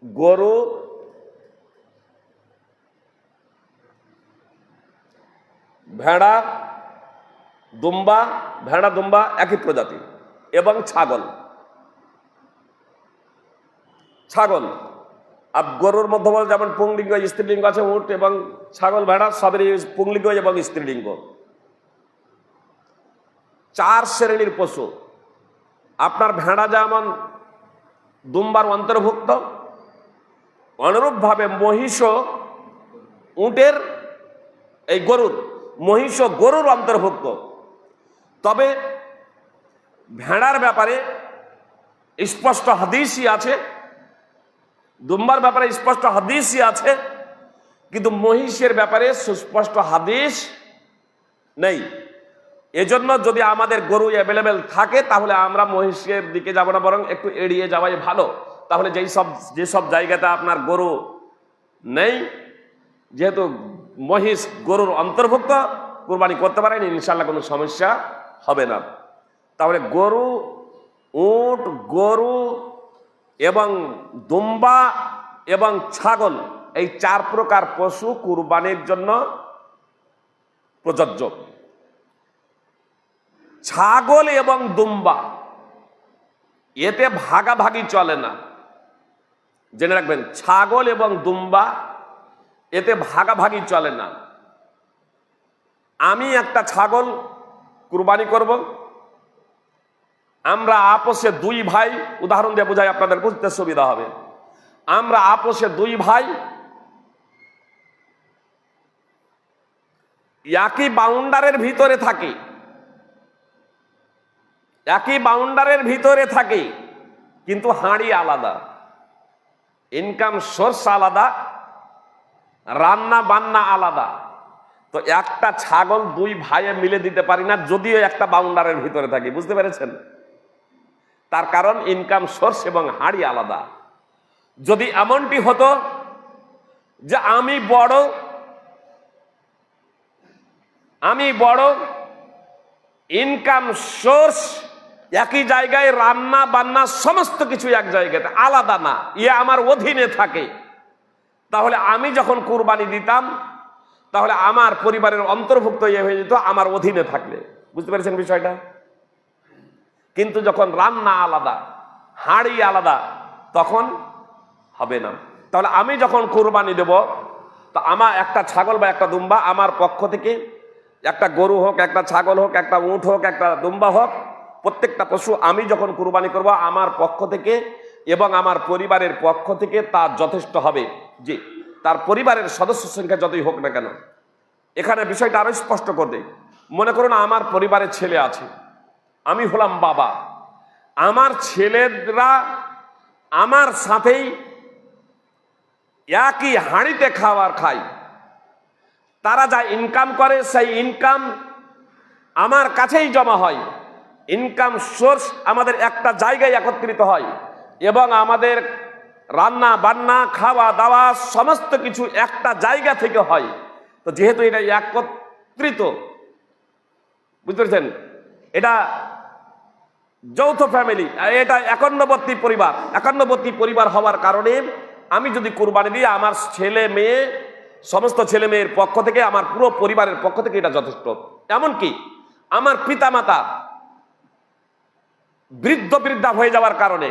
গরু, ভেড়া, দুম্বা, ভেড়া দুম্বা একই প্রজাতি, এবং ছাগল। ছাগল আর গরুর মধ্যে যেমন পুংলিঙ্গ স্ত্রীলিঙ্গ আছে, উট এবং ছাগল ভেড়া সবেরই পুংলিঙ্গ এবং স্ত্রীলিঙ্গ। 4 শ্রেণীর পশু। আপনার ভেড়া যেমন দুম্বার অন্তর্ভুক্ত, অনুরূপভাবে মহিষ উটের, এই গরুর, মহিষ গরুর অন্তর্ভুক্ত। তবে ভেড়ার ব্যাপারে স্পষ্ট হাদিসই আছে, দুম্বার ব্যাপারে স্পষ্ট হাদিসই আছে, কিন্তু মহিষের ব্যাপারে সুস্পষ্ট হাদিস নেই। এজন্য যদি আমাদের গরু অ্যাভেলেবেল থাকে তাহলে আমরা মহিষের দিকে যাব না, বরং একটু এড়িয়ে যাওয়াই ভালো। তাহলে যেসব জায়গাতে আপনার গরু নেই, যেহেতু মহিষ গরুর অন্তর্ভুক্ত, কুরবানি করতে পারেন, ইনশাআল্লাহ কোনো সমস্যা হবে না। তাহলে গরু, উট, গরু এবং দুম্বা এবং ছাগল, এই 4 প্রকার পশু কুরবানির জন্য প্রযোজ্য। ছাগল এবং দুম্বা এতে ভাগাভাগি চলে না, জেনে রাখবেন। ছাগল এবং দুম্বা এতে ভাগাভাগি চলে না। আমি একটা ছাগল কুরবানি করব, আমরা আপোষে 2 ভাই, উদাহরণ দিয়ে বোঝাই আপনাদের বুঝতে সুবিধা হবে। আমরা আপোষে 2 ভাই একই বাউন্ডারের ভিতরে থাকি, একই বাউন্ডারের ভিতরে থাকি, কিন্তু হাঁড়ি আলাদা, ইনকাম সোর্স আলাদা, রান্না বান্না আলাদা। তো একটা ছাগল 2 ভাইয়ে মিলে দিতে পারি না, যদিও একটা বাউন্ডারের ভিতরে থাকি। বুঝতে পেরেছেন? তার কারণ ইনকাম সোর্স এবং হাঁড়ি আলাদা। যদি এমনটি হতো যে আমি বড়, আমি বড়, ইনকাম সোর্স একই জায়গায়, রান্না বান্না সমস্ত কিছু এক জায়গাতে, আলাদা না, ইয়ে আমার অধীনে থাকে, তাহলে আমি যখন কুরবানি দিতাম তাহলে আমার পরিবারের অন্তর্ভুক্ত ইয়ে হয়ে যেত আমার অধীনে থাকলে। বুঝতে পেরেছেন বিষয়টা? কিন্তু যখন রান্না আলাদা, হাঁড়ি আলাদা, তখন হবে না। তাহলে আমি যখন কুরবানি দেব, তো আমার একটা ছাগল বা একটা দুম্বা আমার পক্ষ থেকে, একটা গরু হোক, একটা ছাগল হোক, একটা উট হোক, একটা দুম্বা হোক, প্রত্যেকটা পশু আমি যখন কুরবানি করব আমার পক্ষ থেকে এবং আমার পরিবারের পক্ষ থেকে তার যথেষ্ট হবে। যে তার পরিবারের সদস্য সংখ্যা যতই হোক না কেন, এখানে বিষয়টা আরো স্পষ্ট করে দেই। মনে করুন আমার পরিবারের ছেলে আছে, আমি হলাম বাবা, আমার ছেলেরা আমার সাথেই একই হাঁড়িতে খাবার খায়, তারা যা ইনকাম করে সেই ইনকাম আমার কাছেই জমা হয়, ইনকাম সোর্স আমাদের একটা জায়গায় একত্রিত হয় এবং আমাদের রান্না বান্না খাওয়া দাওয়া সমস্ত কিছু একটা জায়গা থেকে হয়। তো যেহেতু এটা একত্রিত, বুঝতে পেরেছেন, এটা যৌথ ফ্যামিলি, এটা একান্নবর্তী পরিবার হওয়ার কারণে আমি যদি কুরবানি দিই আমার ছেলে মেয়ে, সমস্ত ছেলে মেয়ের পক্ষ থেকে, আমার পুরো পরিবারের পক্ষ থেকে এটা যথেষ্ট। এমনকি আমার পিতামাতা বৃদ্ধা হয়ে যাওয়ার কারণে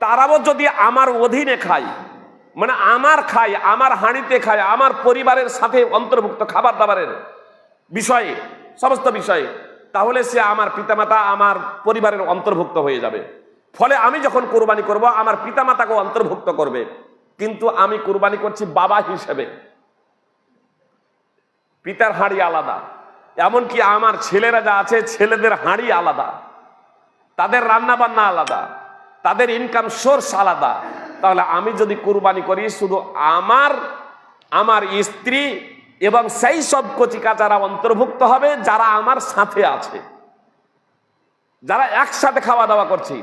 তারাও যদি আমার অধীনে খায়, মানে আমার হাঁড়িতে খায়, আমার পরিবারের সাথে অন্তর্ভুক্ত খাবার দাবারের বিষয়ে, সমস্ত বিষয়ে, তাহলে সে আমার পিতামাতা আমার পরিবারের অন্তর্ভুক্ত হয়ে যাবে। ফলে আমি যখন কুরবানি করব আমার পিতামাতাকে অন্তর্ভুক্ত করবে, কিন্তু আমি কুরবানি করছি বাবা হিসেবে, পিতার হাঁড়ি আলাদা। এমনকি আমার ছেলেরা যা আছে, ছেলেদের হাঁড়ি আলাদা, তাদের রান্না বান্না আলাদা, তাদের ইনকাম সোর্স আলাদা। তাহলে আমি যদি কুরবানি করি শুধু আমার স্ত্রী এবং সেই সব কচিকাচারা অন্তর্ভুক্ত হবে যারা আমার সাথে আছে, যারা একসাথে খাওয়া দাওয়া করছি,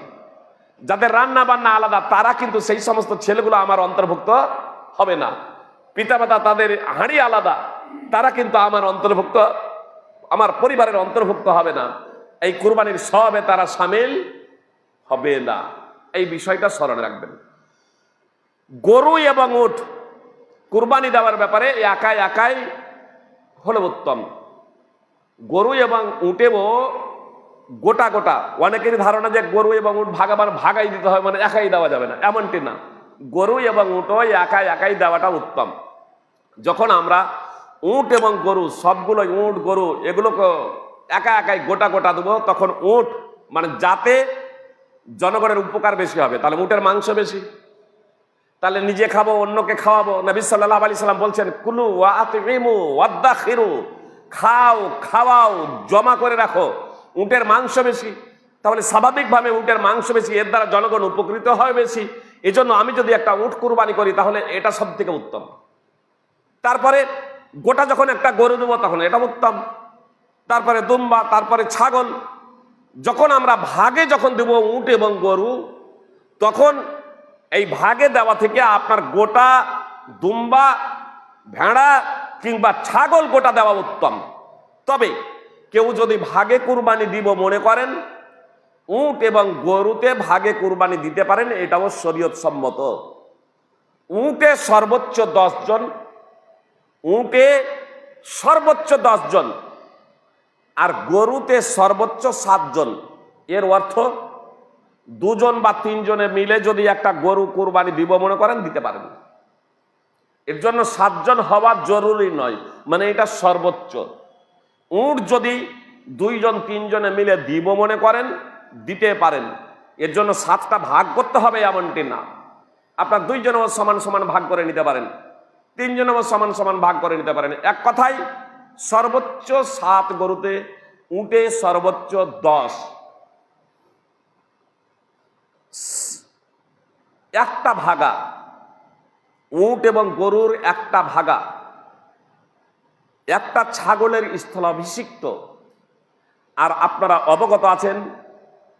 যাদের রান্না বান্না আলাদা, তারা কিন্তু সেই সমস্ত ছেলেগুলো আমার অন্তর্ভুক্ত হবে না। পিতামাতা তাদের হাঁড়ি আলাদা, তারা কিন্তু আমার পরিবারের অন্তর্ভুক্ত হবে না। এই কুরবানির সবে তারা সামিল হবে না। এই বিষয়টা স্মরণে রাখবেন। গরু এবং উট কুরবানি দেওয়ার ব্যাপারে একাই হলে উত্তম। গরু এবং উটেও গোটা অনেকেরই ধারণা যে গরু এবং উট ভাগাই দিতে হয়, মানে একাই দেওয়া যাবে না, এমনটি না। গরু এবং উটও একাই দেওয়াটা উত্তম। যখন আমরা উট এবং গরু সবগুলো, উট গরু এগুলোকে একাই গোটা দেবো, তখন উট মানে যাতে জনগণের উপকার বেশি হবে, তাহলে উটের মাংস বেশি, তাহলে নিজে খাবো, অন্যকে খাওয়াবো। নবী সাল্লাল্লাহু আলাইহি সাল্লাম বলছেন, কুলু ওয়া আতইমু ওয়াদাখিরু, খাওয়াও, জমা করে রাখো। উটের মাংস বেশি, তাহলে স্বাভাবিকভাবে উটের মাংস বেশি, এর দ্বারা জনগণ উপকৃত হয় বেশি। এজন্য আমি যদি একটা উট কুরবানি করি তাহলে এটা সব থেকে উত্তম। তারপরে গোটা যখন একটা গরু দেবো তখন এটা উত্তম, তারপরে দুম্বা, তারপরে ছাগল। যখন আমরা ভাগে দেব উট এবং গরু, তখন এই ভাগে দেওয়া থেকে আপনার গোটা দুম্বা, ভেড়া কিংবা ছাগল গোটা দেওয়া উত্তম। তবে কেউ যদি ভাগে কুরবানি দিব মনে করেন, উট এবং গরুতে ভাগে কুরবানি দিতে পারেন, এটাও শরীয়ত সম্মত। উটে সর্বোচ্চ 10 জন, আর গরুতে সর্বোচ্চ 7 জন। এর অর্থ 2 জন বা 3 জনে মিলে যদি একটা গরু কুরবানি দিব মনে করেন, দিতে পারেন। এর জন্য 7 জন হওয়া জরুরি নয়, মানে এটা সর্বোচ্চ। উট যদি 2 জন 3 জনে মিলে দিব মনে করেন, দিতে পারেন। এর জন্য 7টা ভাগ করতে হবে এমনটি না। আপনার 2 জনও সমান ভাগ করে নিতে পারেন, 3 জনও সমান ভাগ করে নিতে পারেন। এক কথায় সর্বোচ্চ 7 গরুতে, উটে সর্বোচ্চ 10। একটা ভাগা উট এবং গরুর একটা ভাগা, একটা ছাগলের স্থলাভিষিক্ত। আর আপনারা অবগত আছেন,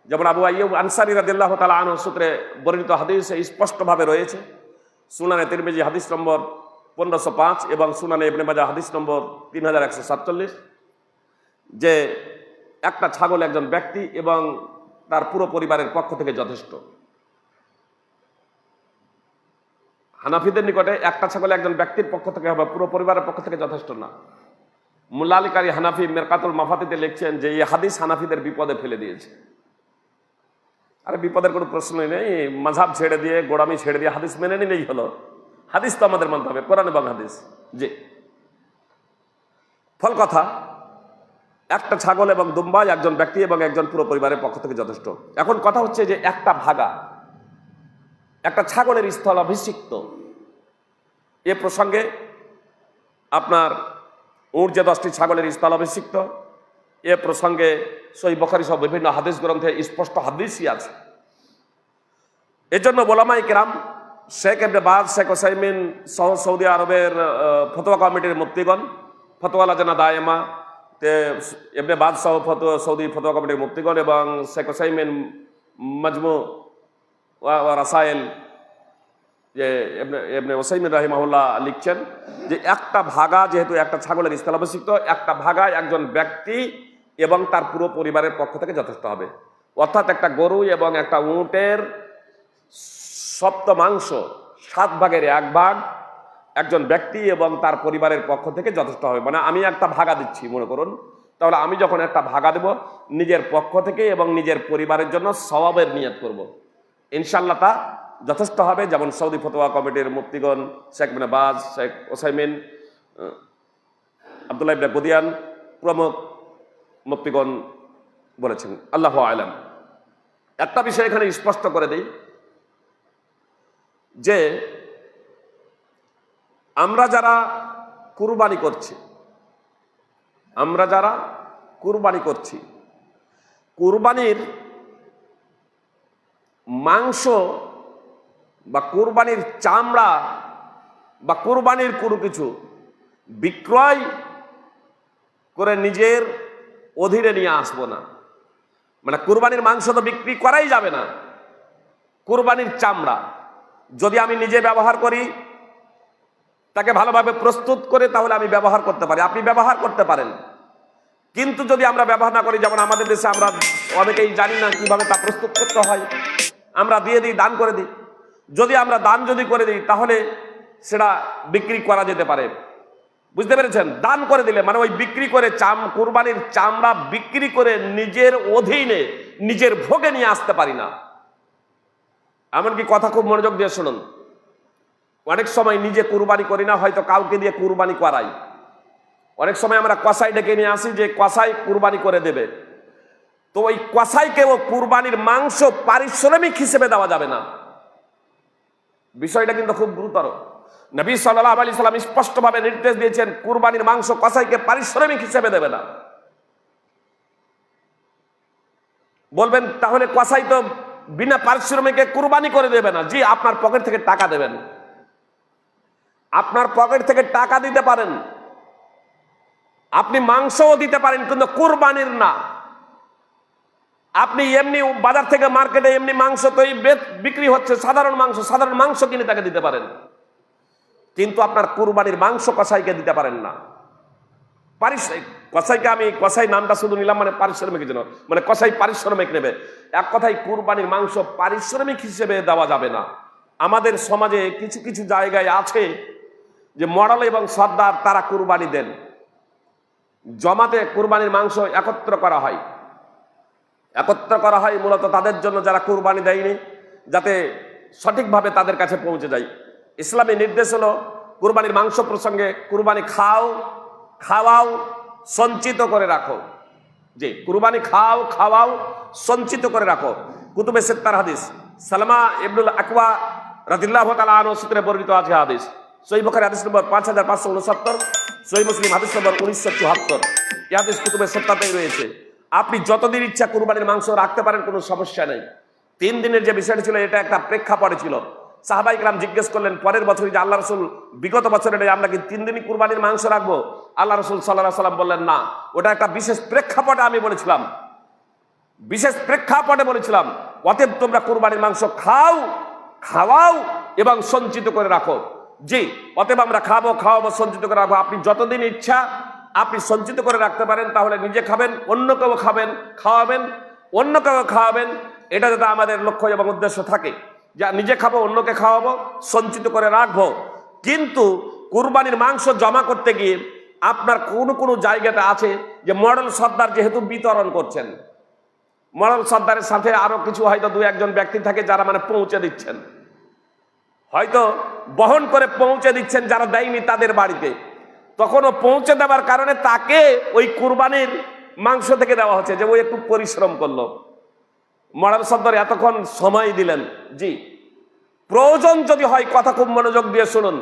যেমন আবু আইয়ুব আনসারী রাদিয়াল্লাহু তাআলা আনহু সূত্রে বর্ণিত হাদিসে স্পষ্টভাবে রয়েছে, সুনানে তিরমিজি হাদিস নম্বর 1505 এবং সুনানে ইবনে মাজাহ হাদিস নম্বর 3147, যে একটা ছাগল একজন ব্যক্তি এবং তার পুরো পরিবারের পক্ষ থেকে যথেষ্ট। হানাফিদের নিকটে একটা ছাগল একজন ব্যক্তির পক্ষ থেকে হবে, পুরো পরিবারের পক্ষ থেকে যথেষ্ট না। মুল্লা আলী কারি হানাফি মেরকাতুল মাফাতিতে লিখছেন যে এই হাদিস হানাফিদের বিপদে ফেলে দিয়েছে। আরে বিপদের কোনো প্রশ্নই নেই, মাযহাব ছেড়ে দিয়ে, গোড়ামি ছেড়ে দিয়ে হাদিস মেনে নিলেই হলো। হাদিস তো আমাদের মানতে হবে, কোরআন এবং হাদিস। জি, ফল কথা, একটা ছাগল এবং দুম্বা একজন ব্যক্তি এবং একজন পুরো পরিবারের পক্ষ থেকে যথেষ্ট। এখন কথা হচ্ছে যে একটা ভাগা, একটা ছাগলের স্থলাভিষিক্ত, এ প্রসঙ্গে আপনার উট যে 10টি ছাগলের স্থলাভিষিক্ত, এ প্রসঙ্গে সহিহ বুখারী সহ বিভিন্ন হাদিস গ্রন্থে স্পষ্ট হাদিসই আছে। এজন্য ওলামায়ে কেরাম, শেখ ইবনে বাজ, শেখ উসাইমিন সহ সৌদি আরবের ফতোয়া কমিটির মুফতিগণ, ফতোয়া লাজনা দায়েমা ইবনে বাজ সহ সৌদি ফতোয়া কমিটির মুফতিগণ এবং শেখ উসাইমিন মাজমু ওয়া রাসাইল, যে ইবনে উসাইমিন রাহিমাহুল্লাহ লিখছেন যে একটা ভাগা, যেহেতু একটা ছাগলের স্থলাভিষিক্ত, একটা ভাগায় একজন ব্যক্তি এবং তার পুরো পরিবারের পক্ষ থেকে যথেষ্ট হবে। অর্থাৎ একটা গরু এবং একটা উটের সপ্তমাংশ, 7 ভাগের 1 ভাগ একজন ব্যক্তি এবং তার পরিবারের পক্ষ থেকে যথেষ্ট হবে। মানে আমি একটা ভাগা দিচ্ছি মনে করুন, তাহলে আমি যখন একটা ভাগা দেব নিজের পক্ষ থেকে এবং নিজের পরিবারের জন্য সওয়াবের নিয়ত করব, ইনশাআল্লাহ তা যথেষ্ট হবে। যেমন সৌদি ফতোয়া কমিটির মুফতিগণ শেখ ইবনে বাজ, শেখ উসাইমিন, আব্দুল্লাহ ইবনে গুদিয়ান প্রমুখ মুফতিগণ বলেছেন। আল্লাহু আ'লাম। একটা বিষয় এখানে স্পষ্ট করে দেই যে আমরা যারা কুরবানি করছি, কুরবানির মাংস বা কুরবানির চামড়া বা কুরবানির কোনো কিছু বিক্রয় করে নিজের অধীনে নিয়ে আসবো না। মানে কুরবানির মাংস তো বিক্রি করাই যাবে না। কুরবানির চামড়া যদি আমি নিজে ব্যবহার করি, তাকে ভালোভাবে প্রস্তুত করে, তাহলে আমি ব্যবহার করতে পারি, আপনি ব্যবহার করতে পারেন। কিন্তু যদি আমরা ব্যবহার না করি, যেমন আমাদের দেশে আমরা অনেকেই জানি না কিভাবে তা প্রস্তুত করতে হয়, আমরা দিয়ে দিই, দান করে দিই। যদি আমরা দান করে দিই, তাহলে সেটা বিক্রি করা যেতে পারে। বুঝতে পেরেছেন? দান করে দিলে মানে ওই বিক্রি করে কুরবানির চামড়া বিক্রি করে নিজের অধীনে, নিজের ভোগে নিয়ে আসতে পারি না। এমনকি কথা খুব মনোযোগ দিয়ে শুনুন, অনেক সময় নিজে কুরবানি করি না, হয়তো কাউকে দিয়ে কুরবানি করাই। অনেক সময় আমরা কসাই ডেকে নিয়ে আসি যে কসাই কুরবানি করে দেবে, তো ওই কসাইকেও কুরবানির মাংস পারিশ্রমিক হিসেবে দেওয়া যাবে না। বিষয়টা কিন্তু খুব গুরুতর। নবী সাল্লাল্লাহু আলাইহি সাল্লাম স্পষ্টভাবে নির্দেশ দিয়েছেন, কুরবানির মাংস কসাইকে পারিশ্রমিক হিসেবে দেবে না। বলবেন তাহলে কসাই তো বিনা পারিশ্রমিকে কুরবানি করে দেবে না। জি, আপনার পকেট থেকে টাকা দেবেন, আপনার পকেট থেকে টাকা দিতে পারেন, আপনি মাংসও দিতে পারেন, কিন্তু কুরবানির না। আপনি এমনি বাজার থেকে মার্কেটে এমনি মাংস তো বিক্রি হচ্ছে, সাধারণ মাংস কিনে তাকে দিতে পারেন, কিন্তু আপনার কুরবানির মাংস কসাইকে দিতে পারেন না। কসাইকে আমি কসাই নামটা শুধু নিলাম মানে পারিশ্রমিকের জন্য, মানে কসাই পারিশ্রমিক নেবে। এক কথায় কুরবানির মাংস পারিশ্রমিক হিসেবে দেওয়া যাবে না। আমাদের সমাজে কিছু কিছু জায়গায় আছে যে মডেল এবং সর্দার তারা কুরবানি দেন, জমাতে কুরবানির মাংস একত্র করা হয় মূলত তাদের জন্য যারা কুরবানি দেয়নি, যাতে সঠিকভাবে তাদের কাছে পৌঁছে যায়। ইসলামী নির্দেশ হলো কুরবানির মাংস প্রসঙ্গে কুরবানি খাওয়াও, সঞ্চিত করে রাখো। জি, কুরবানি খাওয়াও, সঞ্চিত করে রাখো। কুতুবে সিত্তার হাদিস, সালমা ইবনুল আকওয়া রাদিয়াল্লাহু তাআলা আনহু সূত্রে বর্ণিত আছে হাদিস। সহিহ বুখারী হাদিস নম্বর 5569, সহিহ মুসলিম হাদিস নম্বর 1974। এই হাদিস কুতুবে সিত্তাতেই রয়েছে। আপনি যতদিন ইচ্ছা কুরবানির মাংস রাখতে পারেন, কোনো সমস্যা নেই। 3 দিনের যে বিষয়টি ছিল, এটা একটা প্রেক্ষাপটে ছিল। সাহাবায়ে কেরাম জিজ্ঞেস করলেন পরের বছরই যে আল্লাহ রাসূল, বিগত বছরে আমরা কি 3 দিনই কুরবানির মাংস রাখবো? আল্লাহ রাসূল সাল্লাল্লাহু আলাইহি সাল্লাম বললেন না, ওটা একটা বিশেষ প্রেক্ষাপটে আমি বলেছিলাম, অতএব তোমরা কুরবানির মাংস খাওয়াও এবং সঞ্চিত করে রাখো। জি, অতএব আমরা খাওয়াবো, সঞ্চিত করে রাখবো। আপনি যতদিন ইচ্ছা আপনি সঞ্চিত করে রাখতে পারেন, তাহলে নিজে খাবেন, অন্য কেউ খাওয়াবেন, অন্য কেউ খাওয়াবেন। এটা যাতে আমাদের লক্ষ্য এবং উদ্দেশ্য থাকে, যা নিজে খাবো, অন্যকে খাওয়াবো, সঞ্চিত করে রাখবো। কিন্তু কুরবানির মাংস জমা করতে গিয়ে আপনার কোনো জায়গাতে আছে যে মডেল সর্দার যেহেতু বিতরণ করছেন, মডেল সর্দারের সাথে আরো কিছু হয়তো দু একজন ব্যক্তি থাকে যারা মানে পৌঁছে দিচ্ছেন, হয়তো বহন করে পৌঁছে দিচ্ছেন যারা দেয়নি তাদের বাড়িতে। তখন ও পৌঁছে দেওয়ার কারণে তাকে ওই কুরবানির মাংস থেকে দেওয়া হচ্ছে, যে ওই একটু পরিশ্রম করলো, মডেল সর্দার এতক্ষণ সময় দিলেন। জি, প্রয়োজন যদি হয়, কথা খুব মনোযোগ দিয়ে শুনুন,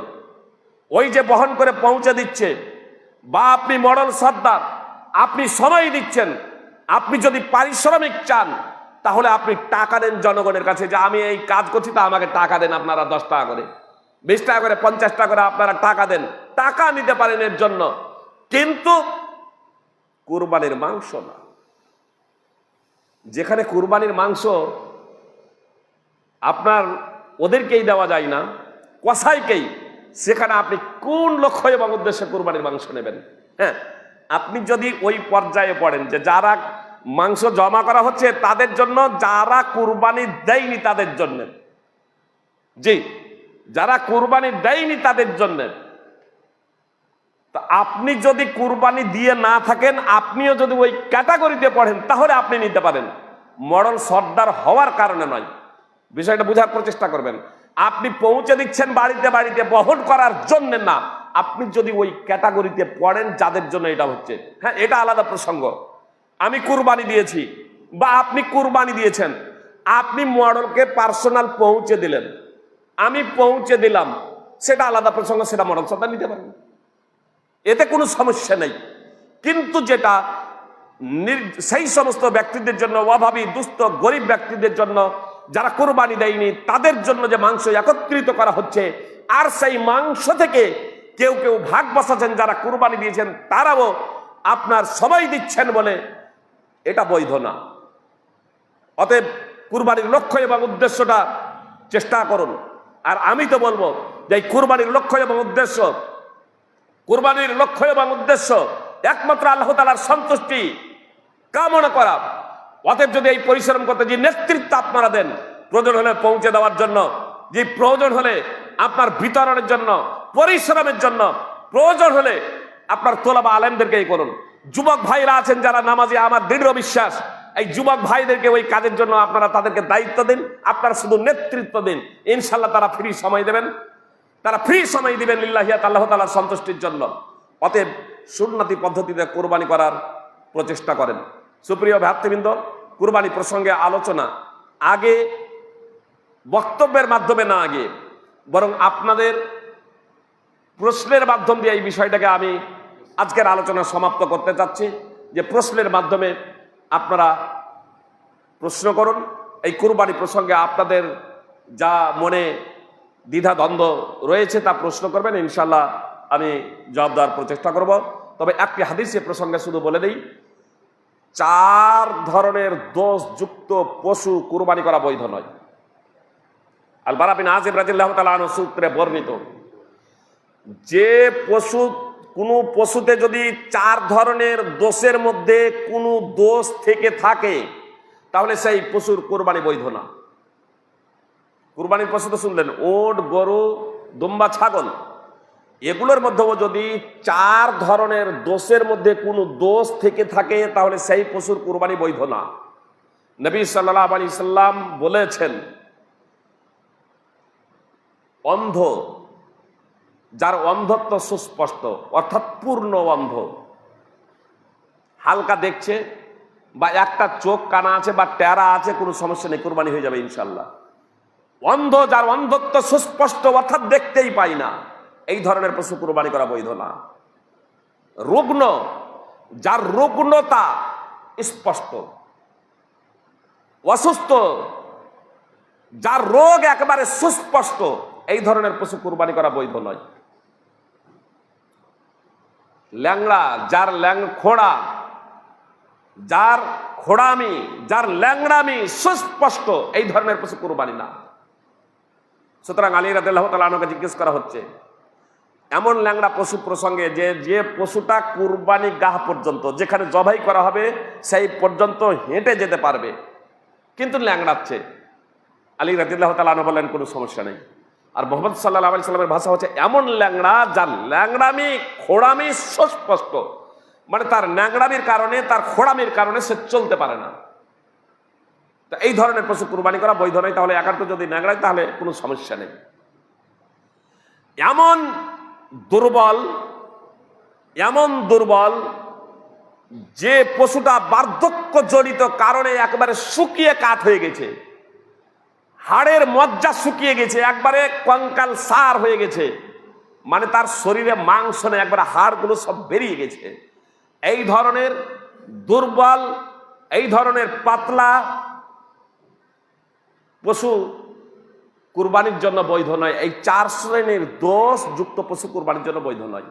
ওই যে বহন করে পৌঁছে দিচ্ছে বা আপনি মডেল সর্দার, আপনি সময় দিচ্ছেন, আপনি যদি পারিশ্রমিক চান তাহলে আপনি টাকা দেন জনগণের কাছে, যে আমি এই কাজ করছি, তা আমাকে টাকা দেন, আপনারা 10 টাকা করে, 20 টাকা করে, 50 টাকা করে আপনারা টাকা দেন, টাকা নিতে পারেন এর জন্য। কিন্তু কুরবানির মাংস না। যেখানে কুরবানির মাংস আপনার ওদেরকেই দেওয়া যায় না, কসাইকেই, সেখানে আপনি কোন লক্ষ্য এবং উদ্দেশ্যে কুরবানির মাংস নেবেন? হ্যাঁ, আপনি যদি ওই পর্যায়ে পড়েন যে যারা মাংস জমা করা হচ্ছে তাদের জন্য, যারা কুরবানি দেয়নি তাদের জন্য, জি, যারা কুরবানি দেয়নি তাদের জন্য, তা আপনি যদি কুরবানি দিয়ে না থাকেন, আপনিও যদি ওই ক্যাটাগরিতে পড়েন, তাহলে আপনি নিতে পারেন, মডেল সর্দার হওয়ার কারণে নয়। বিষয়টা বোঝার প্রচেষ্টা করবেন। আপনি পৌঁছে দিচ্ছেন বাড়িতে বাড়িতে বহন করার জন্য না, আপনি যদি ওই ক্যাটাগরিতে পড়েন যাদের জন্য এটা হচ্ছে, হ্যাঁ, এটা আলাদা প্রসঙ্গ। আমি কুরবানি দিয়েছি বা আপনি কুরবানি দিয়েছেন, আপনি মডেলকে পার্সোনাল পৌঁছে দিলেন, আমি পৌঁছে দিলাম, সেটা আলাদা প্রসঙ্গ, সেটা মডেল সর্দার নিতে পারবেন, এতে কোনো সমস্যা নেই। কিন্তু যেটা সেই সমস্ত ব্যক্তিদের জন্য, অভাবী দুস্থ গরিব ব্যক্তিদের জন্য, যারা কুরবানি দেয়নি তাদের জন্য যে মাংস একত্রিত করা হচ্ছে, আর সেই মাংস থেকে কেউ কেউ ভাগ বসাচ্ছেন, যারা কুরবানি দিয়েছেন তারাও আপনার সবাই দিচ্ছেন বলে, এটা বৈধ না। অতএব কুরবানির লক্ষ্য এবং উদ্দেশ্যটা চেষ্টা করুন। আর আমি তো বলবো যে এই কুরবানির লক্ষ্য এবং উদ্দেশ্য, কুরবানির লক্ষ্য এবং উদ্দেশ্য একমাত্র আল্লাহ তাআলার সন্তুষ্টি কামনা করা। অতএব যদি এই পরিশ্রম করতে, যে নেতৃত্ব আপনারা দেন, প্রয়োজন হলে পৌঁছে দেওয়ার জন্য, যে প্রয়োজন হলে আপনার বিতরণের জন্য, পরিশ্রমের জন্য, প্রয়োজন হলে আপনার তোলাবা আলেমদেরকেই করুন। যুবক ভাইরা আছেন যারা নামাজি, আমার দৃঢ় বিশ্বাস এই যুবক ভাইদেরকে ওই কাজের জন্য আপনারা তাদেরকে দায়িত্ব দিন, আপনারা শুধু নেতৃত্ব দিন, ইনশাল্লাহ তারা ফ্রি সময় দেবেন, তারা ফ্রি সময় দিবেন লিল্লাহিয়াত, আল্লাহ তাআলার সন্তুষ্টির জন্য। অতএব সুন্নতি পদ্ধতিতে কুরবানি করার প্রচেষ্টা করেন। সুপ্রিয় ভ্রাতৃবৃন্দ, কুরবানি প্রসঙ্গে আলোচনা আগে বক্তব্যের মাধ্যমে না আগে, বরং আপনাদের প্রশ্নের মাধ্যম দিয়ে এই বিষয়টাকে আমি আজকের আলোচনা সমাপ্ত করতে চাচ্ছি। যে প্রশ্নের মাধ্যমে আপনারা প্রশ্ন করুন, এই কুরবানি প্রসঙ্গে আপনাদের যা মনে দ্বিধা দ্বন্দ্ব রয়েছে তা প্রশ্ন করবেন, ইনশাল্লাহ আমি জবাব দেওয়ার প্রচেষ্টা করব। তবে একটি হাদিস প্রসঙ্গে শুধু বলে দিই, 4 ধরনের দোষযুক্ত পশু কুরবানি করা বৈধ নয়। আল বারা বিন আযিব রাদিয়াল্লাহু তাআলা আনহু সূত্রে বর্ণিত, যে পশু, কোনো পশুতে যদি 4 ধরনের দোষের মধ্যে কোনো দোষ থেকে থাকে, তাহলে সেই পশুর কুরবানি বৈধ না। কুরবানির পশু তো শুনলেন, ওট, গরু, দুম্বা, ছাগল, এগুলোর মধ্যেও যদি 4 ধরনের দোষের মধ্যে কোনো দোষ থেকে থাকে, তাহলে সেই পশুর কুরবানি বৈধ না। নবী সাল্লাল্লাহু আলাইহি সাল্লাম বলেছেন, অন্ধ, যার অন্ধত্ব সুস্পষ্ট, অর্থাৎ পূর্ণ অন্ধ, হালকা দেখছে বা একটা চোখ কানা আছে বা টেরা আছে, কোনো সমস্যা নেই, কুরবানি হয়ে যাবে ইনশাল্লাহ। অন্ধ, যার অন্ধত্ব সুস্পষ্ট, অর্থাৎ দেখতেই পাই না, এই ধরনের পশু কুরবানি করা বৈধ না। রুগ্ন, যার রুগ্নতা স্পষ্ট, অসুস্থ, যার রোগ একেবারে সুস্পষ্ট, এই ধরনের পশু কুরবানি করা বৈধ নয়। ল্যাংড়া, যার খোড়া, যার খোড়ামি, যার ল্যাংড়ামি সুস্পষ্ট, এই ধরনের পশু কুরবানি না। সুতরাং আলী রাদিয়াল্লাহু তাআলা আনহুকে জিজ্ঞেস করা হচ্ছে, এমন ল্যাংড়া পশু প্রসঙ্গে যে যে পশুটা কুরবানি গাহ পর্যন্ত, যেখানে জবাই করা হবে সেই পর্যন্ত হেঁটে যেতে পারবে, কিন্তু ল্যাংড়াচ্ছে। আলী রাদিয়াল্লাহু তাআলা আনহু বললেন কোনো সমস্যা নেই। আর মুহাম্মদ সাল্লাল্লাহু আলাইহি সাল্লামের ভাষা হচ্ছে এমন ল্যাংড়া যার ল্যাংড়ামি খোড়ামি সুস্পষ্ট, মানে তার ল্যাংড়ামির কারণে, তার খোড়ামির কারণে সে চলতে পারে না। তো এই ধরনের পশু কুরবানি করা বৈধ নয়। তাহলে একান্ত যদি ন্যাংড়ায় তাহলে কোনো সমস্যা নেই। এমন দুর্বল যে পশুটা বার্ধক্য জনিত কারণে একবারে শুকিয়ে কাঠ হয়ে গেছে, হাড়ের মজ্জা শুকিয়ে গেছে, একবারে কঙ্কাল সার হয়ে গেছে, মানে তার শরীরে মাংস নেই, একবারে হাড়গুলো সব বেরিয়ে গেছে। এই ধরনের দুর্বল, এই ধরনের পাতলা পশু কুরবানির জন্য বৈধ নয়। এই 4 শ্রেণীর দোষ যুক্ত পশু কুরবানির জন্য বৈধ নয়।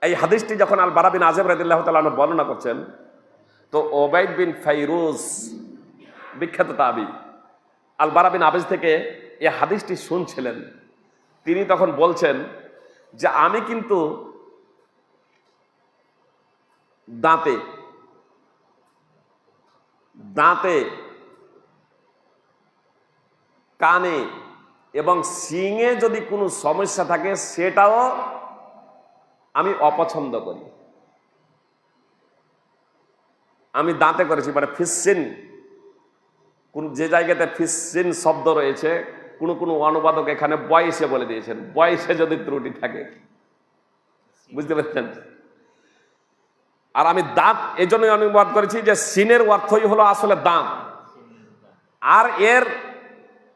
এই হাদিসটি যখন আল বারা বিন আযিব রাদিয়াল্লাহু তাআলা আনহু বর্ণনা করছেন, তো উবাইদ বিন ফাইরুজ বিখ্যাত তাবী আল বারা বিন আযিব থেকে এই হাদিসটি শুনছিলেন। তিনি তখন বলছেন যে আমি কিন্তু দাঁতে, কানে এবং শিঙে যদি কোনো সমস্যা থাকে সেটাও আমি অপছন্দ করি। আমি দাঁতে করেছি, মানে ফিসসিন, কোন যে জায়গাতে ফিসসিন শব্দ রয়েছে, কোন অনুবাদক এখানে বয়সে বলে দিয়েছেন, বয়সে যদি ত্রুটি থাকে, বুঝতে পারছেন। আর আমি দাঁত এই জন্যই অনুবাদ করেছি যে সিনের অর্থই হলো আসলে দাঁত, আর এর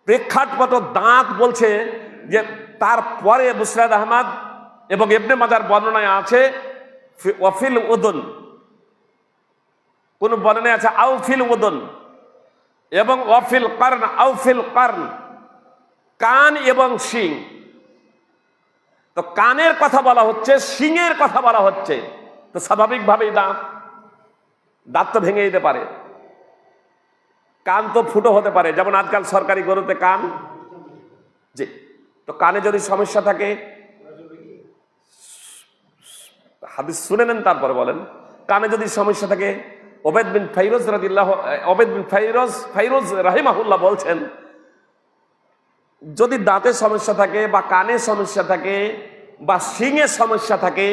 প্রেক্ষাপট দাঁত বলছে যে তারপরে মুসনাদ আহমদ এবং ইবনে মাজার বর্ণনায় আছে ওয়াফিল উদুন, কোন বর্ণনায় আছে আউফিল উদুন, এবং ওয়াফিল কারন আউফিল কারন, কান এবং শিং। তো কানের কথা বলা হচ্ছে, শিঙের কথা বলা হচ্ছে, তো স্বাভাবিকভাবেই দাঁত তো ভেঙে দিতে পারে, কান তো ফুটো হতে পারে, যেমন আজকাল সরকারি গরুতে কান, জি। তো কানে যদি সমস্যা থাকে, হাদিস শুনে নেন তারপরে বলেন। কানে যদি সমস্যা থাকে, ওবাইদ বিন ফাইরুজ রাহিমাহুল্লাহ বলছেন যদি দাঁতে সমস্যা থাকে বা কানে সমস্যা থাকে বা শিঙে সমস্যা থাকে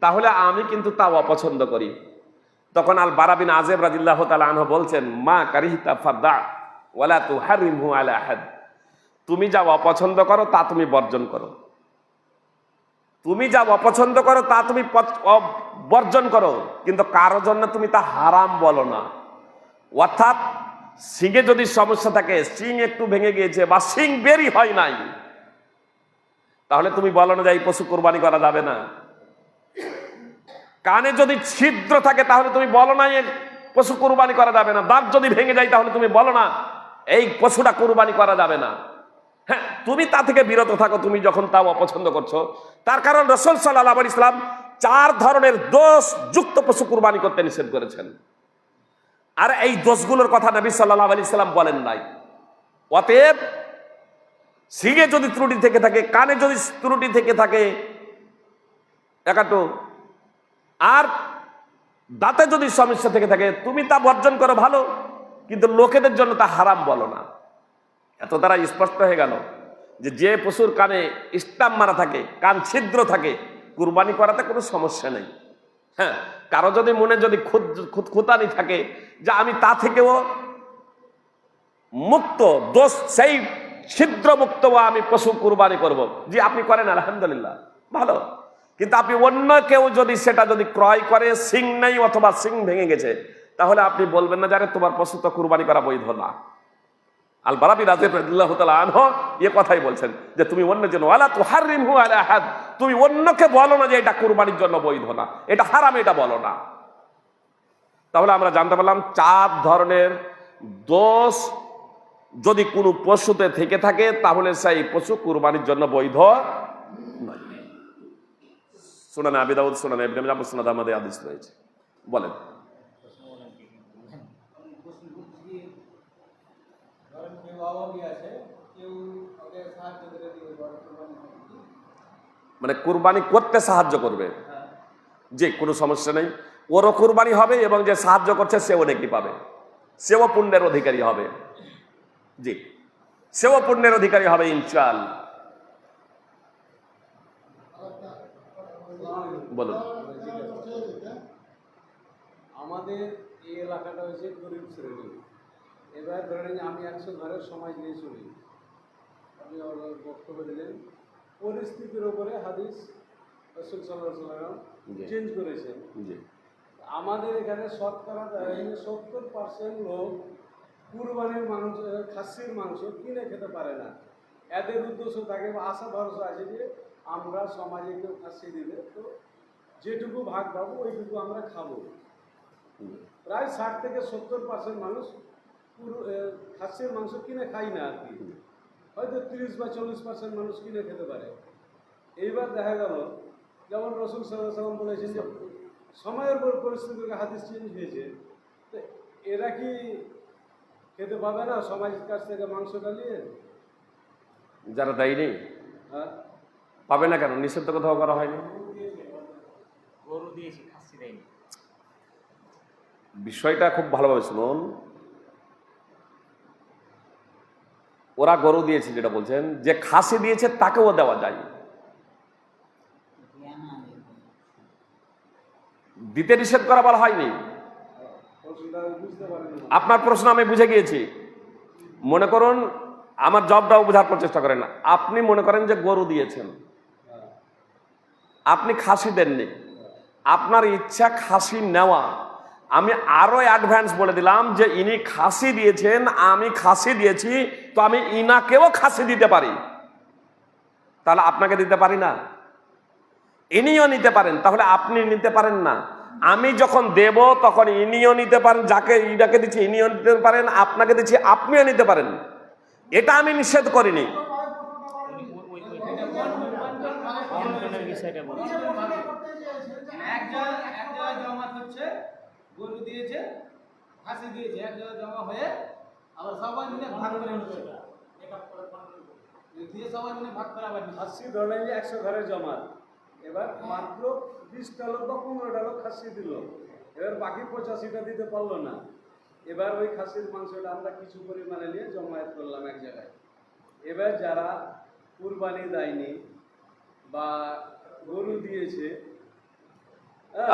তাহলে আমি কিন্তু তাও অপছন্দ করি। তখন আল বারা বিন আযিব রাদিয়াল্লাহু তাআলা আনহু বলছেন, মা কারিহতা ফাদা ওয়ালা তুহারিমহু আলা আহাদ, তুমি যা অপছন্দ করো তা তুমি বর্জন করো, তুমি যা অপছন্দ করো তা তুমি বর্জন করো, কিন্তু কারো জন্য তুমি তা হারাম বলো না। অর্থাৎ শিঙে যদি সমস্যা থাকে, শিং একটু ভেঙে গিয়েছে বা শিং বেরি হয় নাই, তাহলে তুমি বলো না যে এই পশু কোরবানি করা যাবে না। কানে যদি ছিদ্র থাকে তাহলে তুমি বলো না এই পশু কোরবানি করা যাবে না। দাঁত যদি ভেঙে যায় তাহলে তুমি বলো না এই পশুটা কোরবানি করা যাবে না। হ্যাঁ, তুমি তা থেকে বিরত থাকো, তুমি যখন তাও অপছন্দ করছো। তার কারণ রাসূল সাল্লাল্লাহু আলাইহি ওয়াসাল্লাম 4 ধরনের দোষ যুক্ত পশু কুরবানি করতে নিষেধ করেছেন, আর এই দোষগুলোর কথা নবী সাল্লাল্লাহু আলাইহি ওয়াসাল্লাম বলেন নাই। অতএব শিঙে যদি ত্রুটি থেকে থাকে, কানে যদি ত্রুটি থেকে থাকে একাটো, আর দাঁতে যদি সমস্যা থেকে থাকে, তুমি তা বর্জন করো ভালো, কিন্তু লোকেদের জন্য তা হারাম বলো না। এত দ্বারা স্পষ্ট হয়ে গেল যে যে পশুর কানে স্টাম্প মারা থাকে, কান ছিদ্র থাকে, কুরবানি করাতে কোনো সমস্যা নেই। হ্যাঁ, কারো যদি মনে যদি খুঁতখুঁতানি থাকে যে আমি তা থেকেও মুক্ত, দোষ সেই ছিদ্র মুক্ত আমি পশু কুরবানি করব, জি আপনি করেন, আলহামদুলিল্লাহ, ভালো। কিন্তু আপনি অন্য কেউ যদি সেটা যদি ক্রয় করে, সিং নেই অথবা সিং ভেঙে গেছে, তাহলে আপনি বলবেন না যে তোমার পশু তো কুরবানি করা বৈধ না। আল বারা বিন আযিব রাদিয়াল্লাহু তাআলা আনহু এই কথাই বলছেন যে তুমি অন্য জন ওয়ালা তুহারিমহু আলা আহাদ, তুমি অন্যকে বলো না যে এটা কুরবানির জন্য বৈধ না, এটা হারাম, এটা বলো না। তাহলে আমরা জানতে পারলাম 4 ধরনের দোষ যদি কোনো পশুতে থেকে থাকে তাহলে সেই পশু কুরবানির জন্য বৈধ নয়। সুনানে আবি দাউদ, সুনানে ইবনে মাজাহ, মুসনাদ আহমদে হাদিস রয়েছে। বলেন। মানে কুরবানি করতে সাহায্য করবে, যে কোনো সমস্যা নেই, ওরও কুরবানি হবে এবং যে সাহায্য করছে সেও নেকি পাবে, সেও পুণ্যের অধিকারী হবে। জি, সেও পুণ্যের অধিকারী হবে ইনশাআল্লাহ। বলুন। আমাদের এই এলাকাটা হচ্ছে গরিব শ্রেণী। এবার ধরেন আমি 100 ঘরের সমাজ নিয়ে চলি, আপনি বক্তব্য দিলেন, পরিস্থিতির উপরে হাদিস রাসূল সাল্লাল্লাহু আলাইহি ওয়াসাল্লাম চেঞ্জ করেছেন। আমাদের এখানে শতকরা 70% লোক কুরবানির মাংস, খাসির মাংস কিনে খেতে পারে না। এদের উদ্দেশ্য থাকে বা আশা ভরসা আছে যে আমরা সমাজে কেউ খাসি দিলে তো যেটুকু ভাগ পাবো ওইটুকু আমরা খাবো। প্রায় 60 থেকে 70% মানুষ পুরো খাসির মাংস কিনে খাই না আর কি, হয়তো 30 বা 40% মানুষ কিনে খেতে পারে। এইবার দেখা গেল যেমন রাসূল সাল্লাল্লাহু আলাইহি ওয়াসাল্লাম বলেছেন যে সময়ের পর পরিস্থিতির হাদিস চেঞ্জ হয়েছে, তো এরা কি খেতে পাবে না সমাজের কাছ থেকে মাংসটা নিয়ে? যারা দেয়নি পাবে না কেন? নিষিদ্ধ কোথাও করা হয়নি। গরু দিয়েছি, খাসি দেয়নি। বিষয়টা খুব ভালোভাবে শুনুন। ওরা গরু দিয়েছে যেটা বলছেন, যে খাসি দিয়েছে তাকেও দেওয়া যায়, দিতে নিষেধ করা বলা হয়নি। আপনার প্রশ্ন আমি বুঝে গিয়েছি। মনে করুন, আমার জবটাও বোঝার চেষ্টা করেন। আপনি মনে করেন যে গরু দিয়েছেন, আপনি খাসি দেননি, আপনার ইচ্ছা খাসি নেওয়া। আমি আরো অ্যাডভান্স বলে দিলাম যে ইনি খাসি দিয়েছেন, আমি খাসি দিয়েছি, তো আমি ইনাকেও খাসি দিতে পারি। তাহলে আপনাকে দিতে পারি না? ইনিও নিতে পারেন, তাহলে আপনি নিতে পারেন না। আমি যখন দেব তখন ইনিও নিতে পারেন, যাকে ইনাকে দিচ্ছি ইনিও নিতে পারেন, আপনাকে দিচ্ছি আপনিও নিতে পারেন। এটা আমি নিষেধ করিনি। গরু দিয়েছে, খাসি দিয়েছে, এক জায়গায় জমা হয়ে আবার সবাই মিলে ভাগ করে দিয়ে সবাই মিলে ভাগ করে আবার 80 ধরনের 100 ঘরের জমা। এবার মাত্র 20টা লোক বা 15টা লোক খাসি দিল, এবার বাকি 85টা দিতে পারলো না। এবার ওই খাসির মাংসটা আমরা কিছু পরিমাণে নিয়ে জমায়েত করলাম এক জায়গায়। এবার যারা কুরবানি দেয়নি বা গরু দিয়েছে,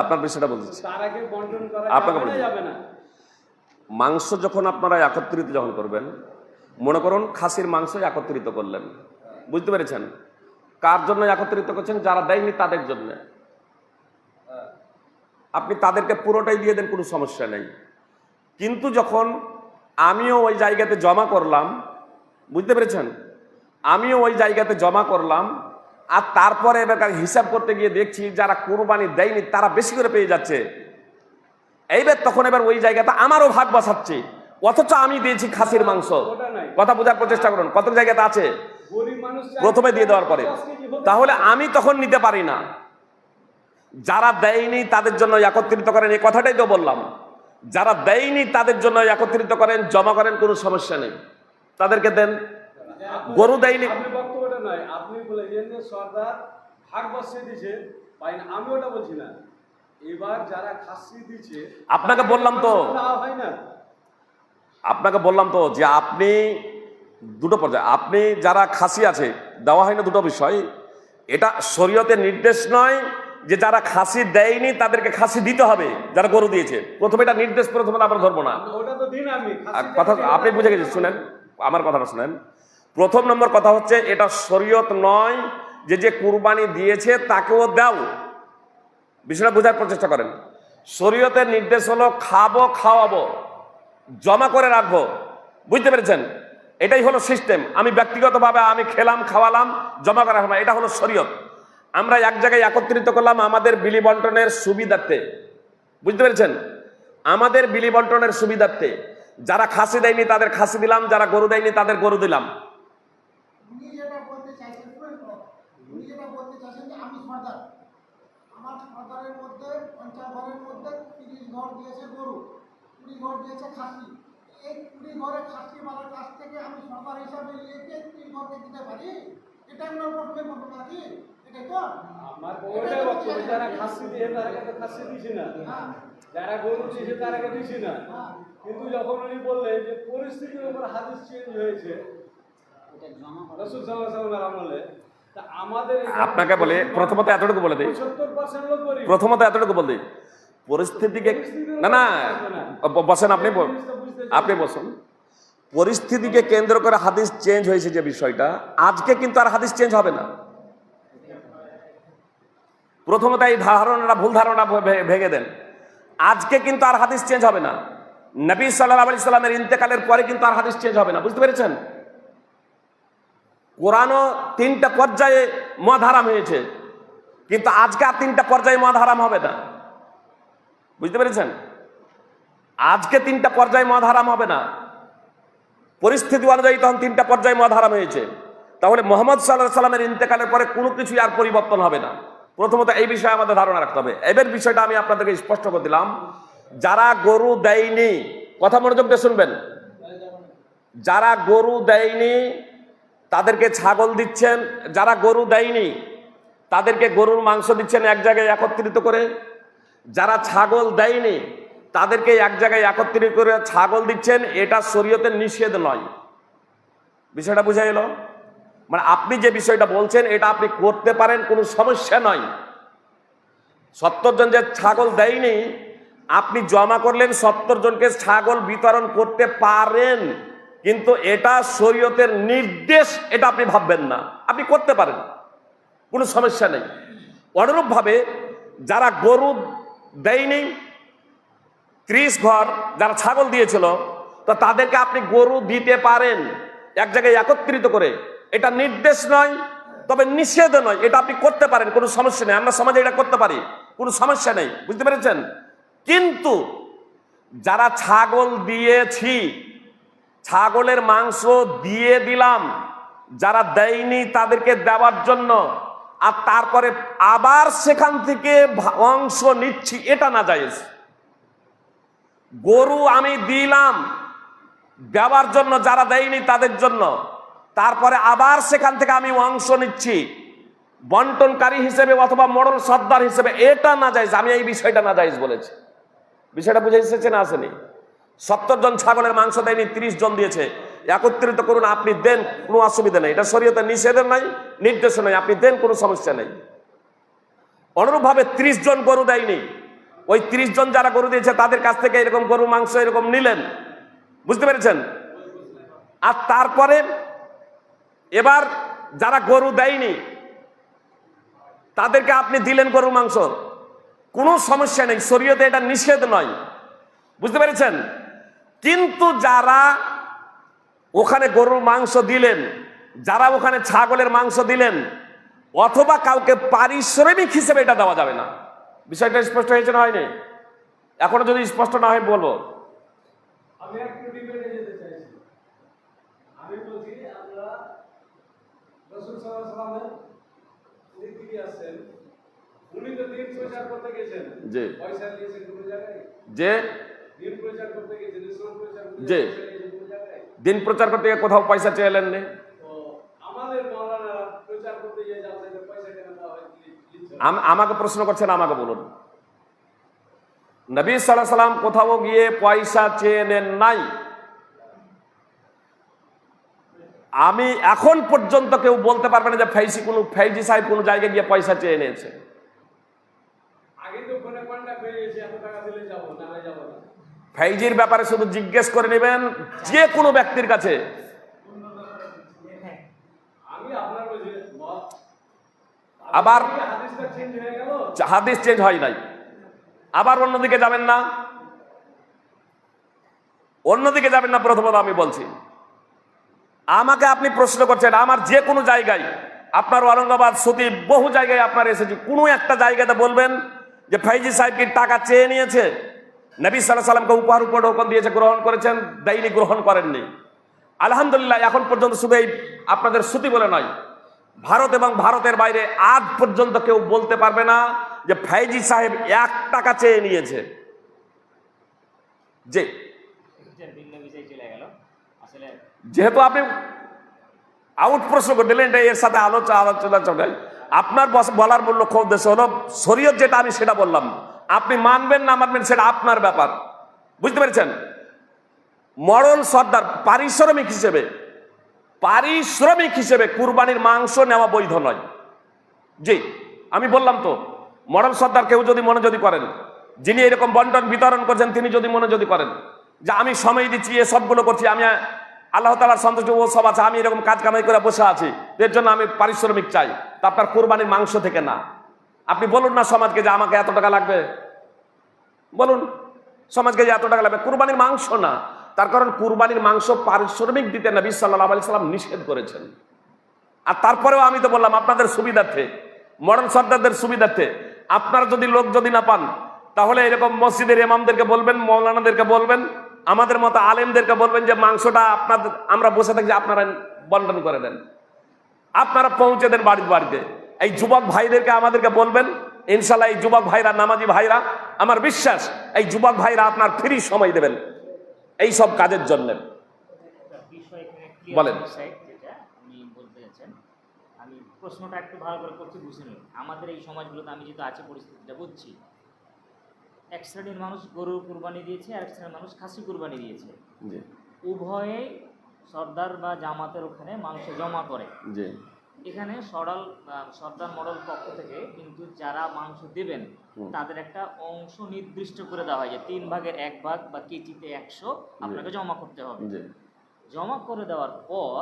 আপনার বিষয়টা বলছি, তারাকে বন্টন করা যাবে না। মাংস যখন আপনারা একত্রিত যখন করবেন, মনে করুন খাসির মাংস একত্রিত করলেন, বুঝতে পেরেছেন? কার জন্য একত্রিত করছেন? যারা দেয়নি তাদের জন্য। আপনি তাদেরকে পুরোটাই দিয়ে দেন, কোনো সমস্যা নেই। কিন্তু যখন আমিও ওই জায়গাতে জমা করলাম, বুঝতে পেরেছেন, আমিও ওই জায়গাতে জমা করলাম, আর তারপরে এবার হিসাব করতে গিয়ে দেখছি যারা কুরবানি দেয়নি তারা বেশি করে পেয়ে যাচ্ছে, এইবার তখন এবার ওই জায়গাটা আমারও ভাগ বসাচ্ছে, অথচ আমি দিয়েছি খাসির মাংস। কথা বোঝার প্রচেষ্টা করুন, কত জায়গাতে আছে প্রথমে দিয়ে দেওয়ার পরে। তাহলে আমি তখন নিতে পারি না। যারা দেয়নি তাদের জন্য একত্রিত করেন, এই কথাটাই তো বললাম। যারা দেয়নি তাদের জন্য একত্রিত করেন, জমা করেন, কোনো সমস্যা নেই, তাদেরকে দেন। গরু দেয়নি, বক্তব্যটা নয়, আপনি বলেছেন যে সরকার ভাগ বসিয়ে দিয়েছে, আমি ওটা বলছি না। এবার যারা খাসি দিচ্ছে, আপনাকে বললাম তো, হয় না, আপনাকে বললাম তো যে আপনি দুটো পর্যায়ে, আপনি যারা খাসি আছে দেওয়া হয় না, দুটো বিষয়। এটা শরীয়তের নির্দেশ নয় যে যারা খাসি দেয়নি তাদেরকে খাসি দিতে হবে, যারা গরু দিয়েছে। প্রথমে এটা নির্দেশ, প্রথমে আমরা ধরবো না। ওটা তো দিন আমি কথা আপনি বুঝে গেছেন, শুনেন আমার কথাটা শুনেন। প্রথম নম্বর কথা হচ্ছে, এটা শরীয়ত নয় যে যে কুরবানি দিয়েছে তাকেও দাও। বিষয়টা বোঝার প্রচেষ্টা করেন। শরীয়তের নির্দেশ হলো খাবো, খাওয়াবো, জমা করে রাখবো, বুঝতে পেরেছেন? এটাই হলো সিস্টেম। আমি ব্যক্তিগতভাবে আমি খেলাম, খাওয়ালাম, জমা করা রাখলাম, এটা হলো শরীয়ত। আমরা এক জায়গায় একত্রিত করলাম আমাদের বিলি বন্টনের সুবিধার্থে, বুঝতে পেরেছেন? আমাদের বিলি বন্টনের সুবিধার্থে যারা খাসি দেয়নি তাদের খাসি দিলাম, যারা গরু দেয়নি তাদের গরু দিলাম। উনি যেটা বলতে চাইছেন যে আমি সর্দার, আমার সর্দারের মধ্যে 50 ঘরের মধ্যে 30 ঘর দিয়েছে গরু, 20 ঘর দিয়েছে খাসি। এই 20 ঘরের খাসি মালার কাছ থেকে আমি সর্দার হিসাবে নিয়ে 30 ঘরকে দিতে পারি? এটা আপনার প্রথমে বলবো নাকি? এটাই তো? আমার ওইটাই বক্তব্য, যারা খাসি দিয়ে তারাকে তো খাসি দিছি না, হ্যাঁ, যারা গরু দিয়েছে তারাকে দিছি না। হ্যাঁ। কিন্তু যখন উনি বললেন যে পরিস্থিতির উপর হাদিস চেঞ্জ হয়েছে রাসূল সাল্লাল্লাহু আলাইহি ওয়াসাল্লামের আমলে, তা আমাদের এখানে আপনাকে বলে প্রথমত এতটুকু বলে দিই, 75% লোক গরিব। প্রথমত এতটুকু বলে দিই, পরিস্থিতিকে না না বসেন, আপনি বসুন। পরিস্থিতিকে কেন্দ্র করে হাদিস চেঞ্জ হয়েছে যে বিষয়টা, আজকে কিন্তু আর হাদিস চেঞ্জ হবে না। প্রথমত এই ধারণা, ভুল ধারণা ভেঙে দেন। আজকে কিন্তু আর হাদিস চেঞ্জ হবে না। নবী সাল্লাল্লাহু আলাইহি সাল্লামের ইন্তেকালের পরে কিন্তু আর হাদিস চেঞ্জ হবে না, বুঝতে পেরেছেন? কোরআনও 3টা পর্যায়ে মদ হারাম হয়েছে, কিন্তু আজকে আর 3টা পর্যায়ে মদ হারাম হবে না, বুঝতে পেরেছেন? আজকে 3টা পর্যায়ে মদ হারাম হবে না। পরিস্থিতি অনুযায়ী তখন 3টা পর্যায়ে মদ হারাম হয়েছে। তাহলে মুহাম্মদ সাল্লাল্লাহু আলাইহি সাল্লামের ইন্তেকালের পরে কোনো কিছুই আর পরিবর্তন হবে না। প্রথমত এই বিষয়ে আমাদের ধারণা রাখতে হবে। এবার বিষয়টা আমি আপনাদেরকে স্পষ্ট করে দিলাম, যারা গরু দেয়নি, কথা মনোযোগ দিয়ে শুনবেন, যারা গরু দেয়নি তাদেরকে ছাগল দিচ্ছেন, যারা গরু দেয়নি তাদেরকে গরুর মাংস দিচ্ছেন এক জায়গায় একত্রিত করে, যারা ছাগল দেয়নি তাদেরকে এক জায়গায় একত্রিত করে ছাগল দিচ্ছেন, এটা শরীয়তের নিষেধ নয়। বিষয়টা বুঝা গেল? মানে আপনি যে বিষয়টা বলছেন এটা আপনি করতে পারেন, কোনো সমস্যা নয়। 70 জন যে ছাগল দেয়নি, আপনি জমা করলেন 70 জনকে ছাগল বিতরণ করতে পারেন, কিন্তু এটা শরীয়তের নির্দেশ, এটা আপনি ভাববেন না, আপনি করতে পারেন, কোনো সমস্যা নেই। অনুরূপভাবে যারা গরু দেয়নি, 30 ঘর যারা ছাগল দিয়েছিল, তো তাদেরকে আপনি গরু দিতে পারেন এক জায়গায় একত্রিত করে, এটা নির্দেশ নয়, তবে নিষেধ নয়, এটা আপনি করতে পারেন, কোনো সমস্যা নেই। আমরা সমাজে এটা করতে পারি, কোনো সমস্যা নেই, বুঝতে পেরেছেন? কিন্তু যারা ছাগল দিয়েছি, ছাগলের মাংস দিয়ে দিলাম, যারা দেয়নি তাদেরকে দেওয়ার জন্য, আর তারপরে আবার সেখান থেকে অংশ নিচ্ছি, এটা না জায়েজ। গরু আমি দিলাম দেওয়ার জন্য, যারা দেয়নি তাদের জন্য, তারপরে আবার সেখান থেকে আমি অংশ নিচ্ছি বন্টনকারী হিসেবে অথবা মোড়ল সর্দার হিসেবে, এটা না জায়েজ। আমি এই বিষয়টা না জায়েজ বলেছি। বিষয়টা বুঝে এসেছে না আসেনি? 70 জন ছাগলের মাংস দেয়নি, 30 জন দিয়েছে, একত্রিত করুন, আপনি দেন, কোনো অসুবিধা নেই, এটা শরীয়তের নিষেধের নাই, নির্দেশ নাই, আপনি দেন, কোনো সমস্যা নেই। অনুরূপভাবে 30 জন গরু দেয়নি, ওই 30 জন যারা গরু দিয়েছে তাদের কাছ থেকে এরকম গরু মাংস এরকম নিলেন, বুঝতে পেরেছেন? আর তারপরে এবার যারা গরু দেয়নি তাদেরকে আপনি দিলেন গরুর মাংস, কোনো সমস্যা নেই, শরীয়তে এটা নিষেধ নয়, বুঝতে পেরেছেন? কিন্তু যারা ওখানে গরুর মাংস দিলেন, যারা ওখানে ছাগলের মাংস দিলেন, অথবা কাউকে পারিশ্রমিক হিসেবে এটা দেওয়া যাবে না। বিষয়টা স্পষ্ট হয়েছে না হয়নি? এখনো যদি স্পষ্ট না হয় বলবো। আমি একটু ডিবেটে যেতে চাইছি। আমি বলছি, আমরা রাসূল সাল্লাল্লাহু আলাইহি ওয়াসাল্লামের দিক থেকে আসছেন, উনি তো দিন প্রচার করতে গেছেন, জি। পয়সা দিয়েছেন কোনো জায়গায়, যে দিন প্রচার করতে গেছেন, ইসলাম প্রচার করতে জি। গেছেন কোনো জায়গায়। দিন প্রচার করতে গিয়ে কোথাও পয়সা চেয়েলেন না। তো আমাদের মাওলানা প্রচার করতে গিয়ে যাদের পয়সা কেন দেওয়া হয়, আমাকে প্রশ্ন করছেন, আমাকে বলুন। নবী সাল্লাল্লাহু আলাইহি সাল্লাম কোথাও গিয়ে পয়সা চেয়ে নেন নাই। আমি এখন পর্যন্ত কেউ বলতে পারবে না যে ফৈজি সাহেব কোনো জায়গায় গিয়ে পয়সা চেয়ে নিয়েছে। আগে তো ফোনে কন্টাক্ট হয়ে গেছে, এত টাকা দিলে যাবো, না হলে যাবো না। ফৈজির ব্যাপারে শুধু জিজ্ঞেস করে নেবেন যে কোনো ব্যক্তির কাছে। আমি আপনার বলছি, আবার হাদিসটা চেঞ্জ হয়ে গেল, হাদিস চেঞ্জ হয় নাই, আবার অন্যদিকে যাবেন না, অন্যদিকে যাবেন না। প্রথমত আমি বলছি, আমাকে আপনি প্রশ্ন করছেন, আমার যে কোনো জায়গায়, আপনার ঔরঙ্গাবাদ, সতীব, বহু জায়গায় আপনার এসেছি, কোনো একটা জায়গাতে বলবেন যে ফৈজি সাহেব কি টাকা চেয়ে নিয়েছে? নবী সাল্লাল্লাহু আলাইহি সাল্লামকে উপহার উপর হুকুম দিয়েছে, গ্রহণ করেছেন, দেয়নি, গ্রহণ করেননি। আলহামদুলিল্লাহ, এখন পর্যন্ত শুধু এই আপনাদের শ্রুতি বলে নয়, ভারত এবং ভারতের বাইরে আজ পর্যন্ত কেউ বলতে পারবে না যে ফৈজি সাহেব 1 টাকা চেয়ে নিয়েছে। যে ভিন্ন বিষয় চলে গেল আসলে। যেহেতু আপনি আউট প্রশ্ন করে দিলেন, এর সাথে আলোচনা চলে, আপনার বলার মূল লক্ষ্য উদ্দেশ্য হলো শরীয়ত যেটা আমি সেটা বললাম, আপনি মানবেন না মানবেন সেটা আপনার ব্যাপার, বুঝতে পেরেছেন? মরল সর্দার পারিশ্রমিক হিসেবে কুরবানির মাংস নেওয়া বৈধ নয়। জি, আমি বললাম তো, মরল সর্দার কেউ যদি মনোযোগী করেন, যিনি এরকম বন্টন বিতরণ করছেন, তিনি যদি মনোযোগী করেন যে আমি সময় দিচ্ছি, এ সবগুলো করছি, আমি আল্লাহ তাআলার সন্তুষ্ট ও সব আছে, আমি এরকম কাজ কামাই করে বসে আছি, এর জন্য আমি পারিশ্রমিক চাই, তা আপনার কুরবানির মাংস থেকে না। আপনি বলুন না সমাজকে যে আমাকে এত টাকা লাগবে, বলুন সমাজকে যে এত টাকা লাগবে, কুরবানির মাংস না। তার কারণ কুরবানির মাংস পারিশ্রমিক দিতে নবী সাল্লাল্লাহু আলাইহি সাল্লাম নিষেধ করেছেন। আর তারপরেও আমি তো বললাম আপনাদের সুবিধার্থে, মডার্ন সর্দারদের সুবিধার্থে, আপনারা যদি লোক যদি না পান, তাহলে এরকম মসজিদের ইমামদেরকে বলবেন, মৌলানাদেরকে বলবেন, আমাদের মতো আলেমদেরকে বলবেন যে মাংসটা আপনাদের, আমরা বসে থাকি, আপনারা বন্টন করে দেন, আপনারা পৌঁছে দেন বাড়িতে বাড়িতে। এই যুবক ভাইদেরকে আমাদেরকে বলবেন, ইনশাল্লাহ এই যুবক ভাইরা, নামাজি ভাইরা, আমার বিশ্বাস এই যুবক ভাইরা আপনার ফ্রি সময় দেবেন এই সব কাজের জন্য। বলেন। যেটা আপনি বলতে যাচ্ছেন, আমি প্রশ্নটা একটু ভালো করে করছি, বুঝে নিন। আমাদের এই সমাজগুলোতে আমি যেহেতু আছে পরিস্থিতিটা বুঝছি, এক শ্রেণীর মানুষ গরুর কুরবানি দিয়েছে, আর এক শ্রেণীর মানুষ খাসি কুরবানি দিয়েছে। উভয়েই সর্দার বা জামাতের ওখানে মাংস জমা করে। এখানে সর্দার মডেল পক্ষ থেকে কিন্তু যারা মাংস দেবেন তাদের একটা অংশ নির্দিষ্ট করে দেওয়া হয় যে 3 ভাগের 1 ভাগ বা কেজিতে 100 আপনাকে জমা করতে হবে। জমা করে দেওয়ার পর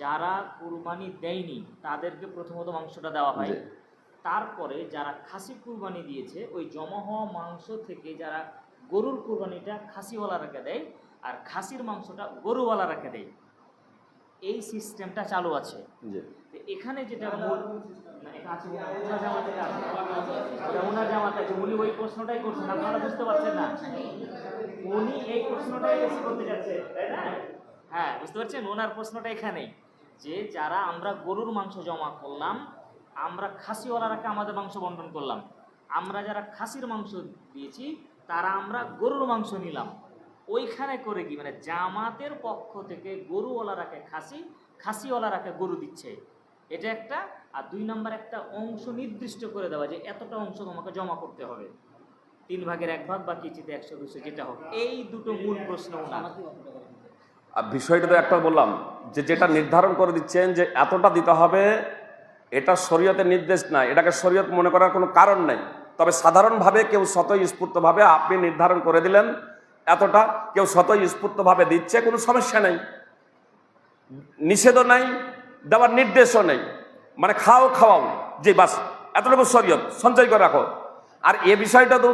যারা কুরবানি দেয়নি তাদেরকে প্রথমত মাংসটা দেওয়া হয়, তারপরে যারা খাসি কুরবানি দিয়েছে ওই জমা হওয়া মাংস থেকে যারা গরুর কুরবানিটা খাসিওয়ালারাকে দেয় আর খাসির মাংসটা গরুওয়ালারাকে দেয়। এই সিস্টেমটা চালু আছে। এখানে যেটা ওনার জামাতে আছে, উনি ওই প্রশ্নটাই করছেন, আপনারা বুঝতে পারছেন না, উনি এই প্রশ্নটাই করতে যাচ্ছেন, তাই না? হ্যাঁ, বুঝতে পারছেন, ওনার প্রশ্নটা এখানেই যে যারা আমরা গরুর মাংস জমা করলাম, আমরা খাসিওয়ালারাকে আমাদের মাংস বন্টন করলাম, আমরা যারা খাসির মাংস দিয়েছি তারা আমরা গরুর মাংস নিলাম। ওইখানে করে কি মানে জামাতের পক্ষ থেকে গরুওয়ালারাকে খাসিওয়ালারাকে গরু দিচ্ছে, এটা একটা। আর 2 নম্বর একটা অংশ নির্দিষ্ট করে দেওয়া যে এতটা অংশ তোমাকে জমা করতে হবে, 3 ভাগের 1 ভাগ বা কেজিতে 100-200 যেটা হোক। এই দুটো মূল প্রশ্ন ওনার। আর বিষয়টা তো একটা বললাম যে যেটা নির্ধারণ করে দিচ্ছেন যে এতটা দিতে হবে, এটা শরীয়তের নির্দেশ না, এটাকে শরীয়ত মনে করার কোনো কারণ নেই। তবে সাধারণভাবে কেউ স্বতঃস্ফূর্তভাবে আপনি নির্ধারণ করে দিলেন এতটা, কেউ স্বতঃস্ফূর্তভাবে দিচ্ছে, কোনো সমস্যা নেই, নিষেধও নাই, দেওয়ার নির্দেশও নেই, মানে খাওয়াও যে বাস এতটুকু শরীয়ত সঞ্চয় করে রাখো। আর এ বিষয়টা তো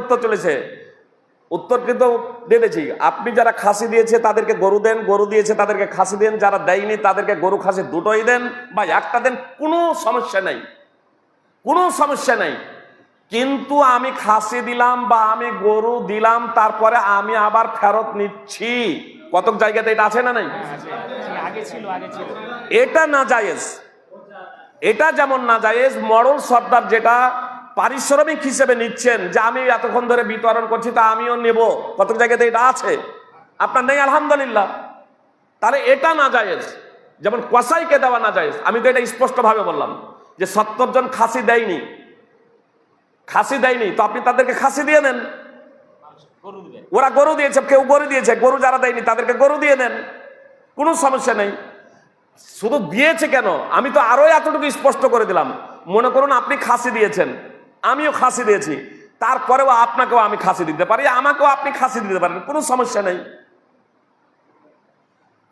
উত্তর কিন্তু দিয়েছি, আপনি যারা খাসি দিয়েছে তাদেরকে গরু দেন, গরু দিয়েছে তাদেরকে খাসি দেন, যারা দেয়নি তাদেরকে গরু খাসি দুটোই দেন বা একটা দেন, কোনো সমস্যা নেই। কিন্তু আমি খাসি দিলাম বা আমি গরু দিলাম, তারপরে আমি আবার ফেরত নিচ্ছি, কতক জায়গাতে এটা আছে না নাই? আগে ছিল। এটা না জায়েজ। এটা যেমন না জায়েজ, মরল সর্দার যেটা পারিশ্রমিক হিসেবে নিচ্ছেন যে আমি এতক্ষণ ধরে বিতরণ করছি তা আমিও নেব, কতক জায়গাতে এটা আছে, আপনার নেই আলহামদুলিল্লাহ, তাহলে এটা না জায়েজ। যেমন কসাইকে দেওয়া না জায়েজ, আমি তো এটা স্পষ্টভাবে বললাম যে 70 জন খাসি দেয়নি, তো আপনি তাদেরকে খাসি দিয়ে দেন, ওরা গরু দিয়েছে, কেউ গরু দিয়েছে, গরু যারা দেয়নি তাদেরকে গরু দিয়ে দেন, কোনো সমস্যা নেই। শুধু দিয়েছে কেন, আমি তো আরো এতটুকু স্পষ্ট করে দিলাম, মনে করুন আপনি খাসি দিয়েছেন, আমিও খাসি দিয়েছি, তারপরেও আপনাকেও আমি খাসি দিতে পারি, আমাকেও আপনি খাসি দিতে পারেন, কোনো সমস্যা নেই।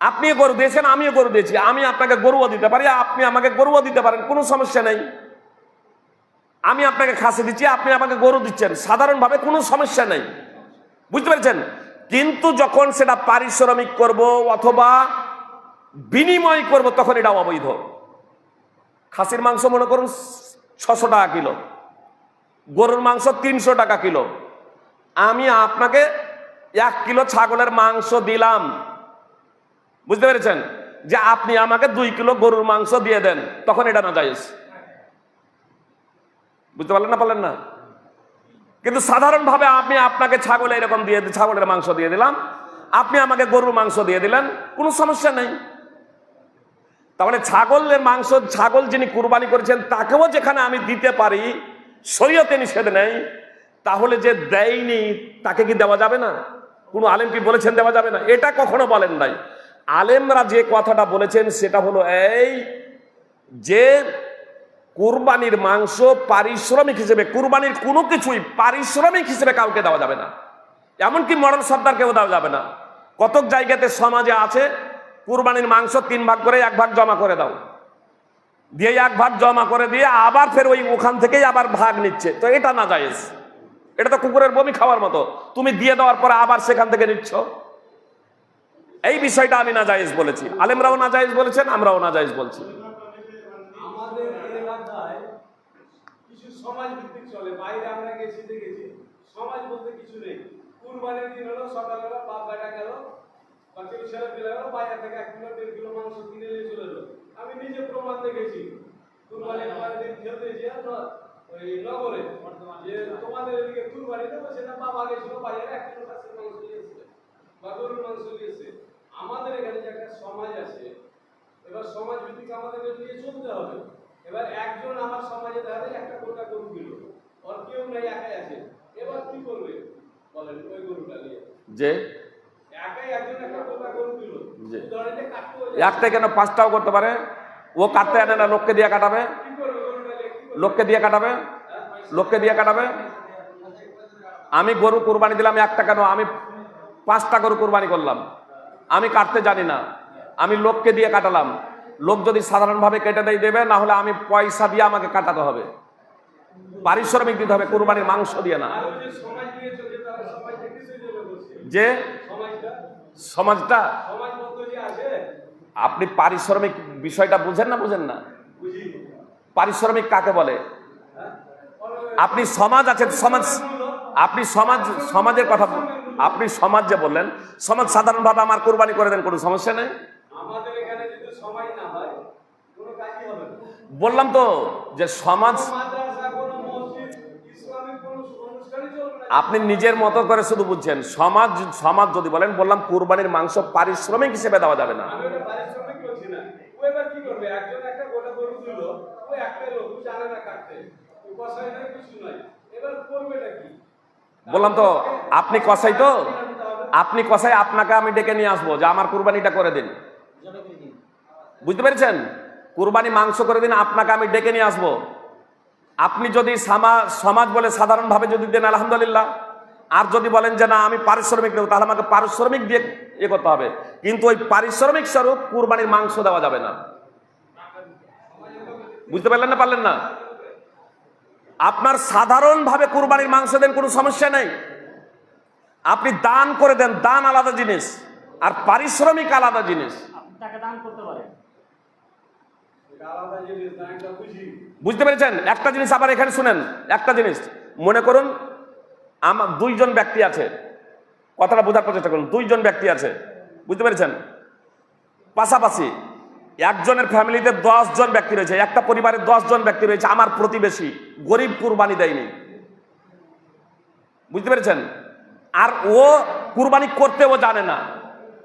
আপনি গরু দিয়েছেন, আমিও গরু দিয়েছি, আমি আপনাকে গরুও দিতে পারি, আপনি আমাকে গরুও দিতে পারেন, কোনো সমস্যা নেই। আমি আপনাকে খাসি দিচ্ছি, আপনি আমাকে গরু দিচ্ছেন, সাধারণভাবে কোনো সমস্যা নেই, বুঝতে পেরেছেন। কিন্তু যখন সেটা পারিশ্রমিক করব অথবা বিনিময় করব তখন এটা অবৈধ। খাসির মাংস মনে করুন 600 টাকা কিলো, গরুর মাংস 300 টাকা কিলো, আমি আপনাকে 1 কিলো ছাগলের মাংস দিলাম, বুঝতে পেরেছেন, যে আপনি আমাকে 2 কিলো গরুর মাংস দিয়ে দেন, তখন এটা না জায়েজ। বুঝতে পারলেন না? কিন্তু সাধারণভাবে আমি আপনাকে ছাগল এরকম দিয়ে ছাগলের মাংস দিয়ে দিলাম, আপনি আমাকে গরুর মাংস দিয়ে দিলেন, কোনো সমস্যা নেই। তাহলে ছাগলের মাংস, ছাগল যিনি কুরবানি করেছেন তাকেও যেখানে আমি দিতে পারি, শরীয়তে নিষেধ নেই, তাহলে যে দেয়নি তাকে কি দেওয়া যাবে না? কোনো আলেম কি বলেছেন দেওয়া যাবে না? এটা কখনো বলেন নাই। আলেমরা যে কথাটা বলেছেন সেটা হলো এই যে কুরবানির মাংস পারিশ্রমিক হিসেবে, কুরবানির কোনো কিছুই পারিশ্রমিক হিসেবে কাউকে দেওয়া যাবে না, এমনকি মডেল সর্দারকেও দেওয়া যাবে না। কতক জায়গাতে সমাজে আছে কুরবানির মাংস 3 ভাগ করে 1 ভাগ জমা করে দাও, দিয়ে 1 ভাগ জমা করে দিয়ে আবার ফের ওই ওখান থেকেই আবার ভাগ নিচ্ছে। তো এটা না জায়েজ, এটা তো কুকুরের বমি খাওয়ার মতো, তুমি দিয়ে দেওয়ার পরে আবার সেখান থেকে নিচ্ছ। এই বিষয়টা আমি না জায়েজ বলেছি, আলেমরাও না জায়েজ বলেছেন, আমরাও না জায়েজ বলছি। আমাদের এলাকায় কিছু সমাজ ভিত্তিক চলে, বাইরে আমরা গেছি দেখেছি সমাজ বলতে কিছু নেই। কুরবানির দিন হলো সকালবেলা বাপ বেটা গেল বা কেউ ছেলে পেলে গেল, বাইরে থেকে 1 কিলো 1.5 কিলো মাংস কিনে নিয়ে চলে এলো। আমি নিজে প্রমাণ দেখেছি কুরবানির পরের দিন খেলতে গিয়ে ওই নগরে যে তোমাদের এদিকে কুরবানি দেবো, সেটা বাবা গেছিল বাইরে 1 কিলো কাছের মাংস নিয়ে এসেছে বা গরুর মাংস নিয়ে এসেছে। আমাদের এখানে যে একটা সমাজ আছে, এবার সমাজ ভিত্তিক আমাদের নিয়ে চলতে হবে। এবার একজন আমার সমাজে দেখা যায় একটা গোটা গরু দিল, আর কেউ নাই, একাই আছে, এবার কি করবে বলেন? ওই গরুটা নিয়ে যে একাই একজন একটা গোটা গরু দিল, ধরে যে কাটতে একটা কেন 5টাও করতে পারে, ও কাটতে আনে না, লোককে দিয়ে কাটাবে, কি করবে গরুটা নিয়ে? কি করবে? লোককে দিয়ে কাটাবে, লোককে দিয়ে কাটাবে। আমি গরু কুরবানি দিলাম 1টা কেন, আমি 5টা গরু কুরবানি করলাম, আমি কাটতে জানি না, আমি লোককে দিয়ে কাটালাম। লোক যদি সাধারণভাবে কেটে দেবে, না হলে আমি পয়সা দিয়ে আমাকে কাটাতে হবে, পারিশ্রমিক দিতে হবে, কুরবানির মাংস দিয়ে না। আর ওই যে সমাজ নিয়ে চলছে, তারা সমাজটা কিসের জন্য করছে? যে সমাজটা সমাজটা, সমাজবদ্ধ যে আছে, আপনি পারিশ্রমিক বিষয়টা বুঝেন না, বুঝেন না? বুঝি পারিশ্রমিক কাকে বলে? আপনি সমাজ আছে, সমাজ, আপনি সমাজের কথা, আপনি সমাজ যে বললেন, সমাজ সাধারণভাবে আমার কুরবানি করে দেন, কোনো সমস্যা নেই। আমাদের এখানে যদি সমাজ না হয় কোনো কাজই হবে না। বললাম তো যে সমাজ, মাদ্রাসা, কোনো মসজিদ, ইসলামিক কোনো অনুষ্ঠানই চলবে না। আপনি নিজের মতো করে শুধু বুঝছেন। সমাজ, সমাজ যদি বলেন, বললাম কুরবানির মাংস পারিশ্রমিক হিসেবে দেওয়া যাবে না। আমি ওটা পারিশ্রমিক বলছি না। ও এবার কি করবে? একজন একটা গোটা গরু দিল, ও একটাই লোক, ও জানে না কাটতে, ও কষাই নাই, কিছু নাই, এবার করবেটা কি? বললাম তো আপনি কসাই, তো আপনি কসাই, আপনাকে আমি ডেকে নিয়ে আসবো যে আমার কুরবানিটা করে দিন, বুঝতে পেরেছেন? কুরবানি মাংস করে দিন, আপনাকে আমি ডেকে নিয়ে আসবো। আপনি যদি সমাজ বলে সাধারণভাবে যদি দেন আলহামদুলিল্লাহ, আর যদি বলেন যে না আমি পারিশ্রমিক দেবো, তাহলে আমাকে পারিশ্রমিক দিয়ে করতে হবে, কিন্তু ওই পারিশ্রমিক স্বরূপ কুরবানির মাংস দেওয়া যাবে না। বুঝতে পারলেন না, পারলেন না? আপনার সাধারণভাবে কুরবানির মাংস দেন, কোনো সমস্যা নেই, আপনি দান করে দেন, দান আলাদা জিনিস আর পারিশ্রমিক আলাদা জিনিস। আপনি তাকে দান করতে পারেন, এটা আলাদা জিনিস না, এটা বুঝি। বুঝতে পেরেছেন? একটা জিনিস আবার এখানে শুনেন, একটা জিনিস মনে করুন, আমার 2 জন ব্যক্তি আছে, কথাটা বোঝার চেষ্টা করুন, 2 জন ব্যক্তি আছে, বুঝতে পেরেছেন? পাশাপাশি একজনের ফ্যামিলিতে 10 জন ব্যক্তি রয়েছে, একটা পরিবারে 10 জন ব্যক্তি রয়েছে, আমার প্রতিবেশী গরিব, কুরবানি দেয়নি, বুঝতে পেরেছেন? আর ও কুরবানি করতেও জানে না,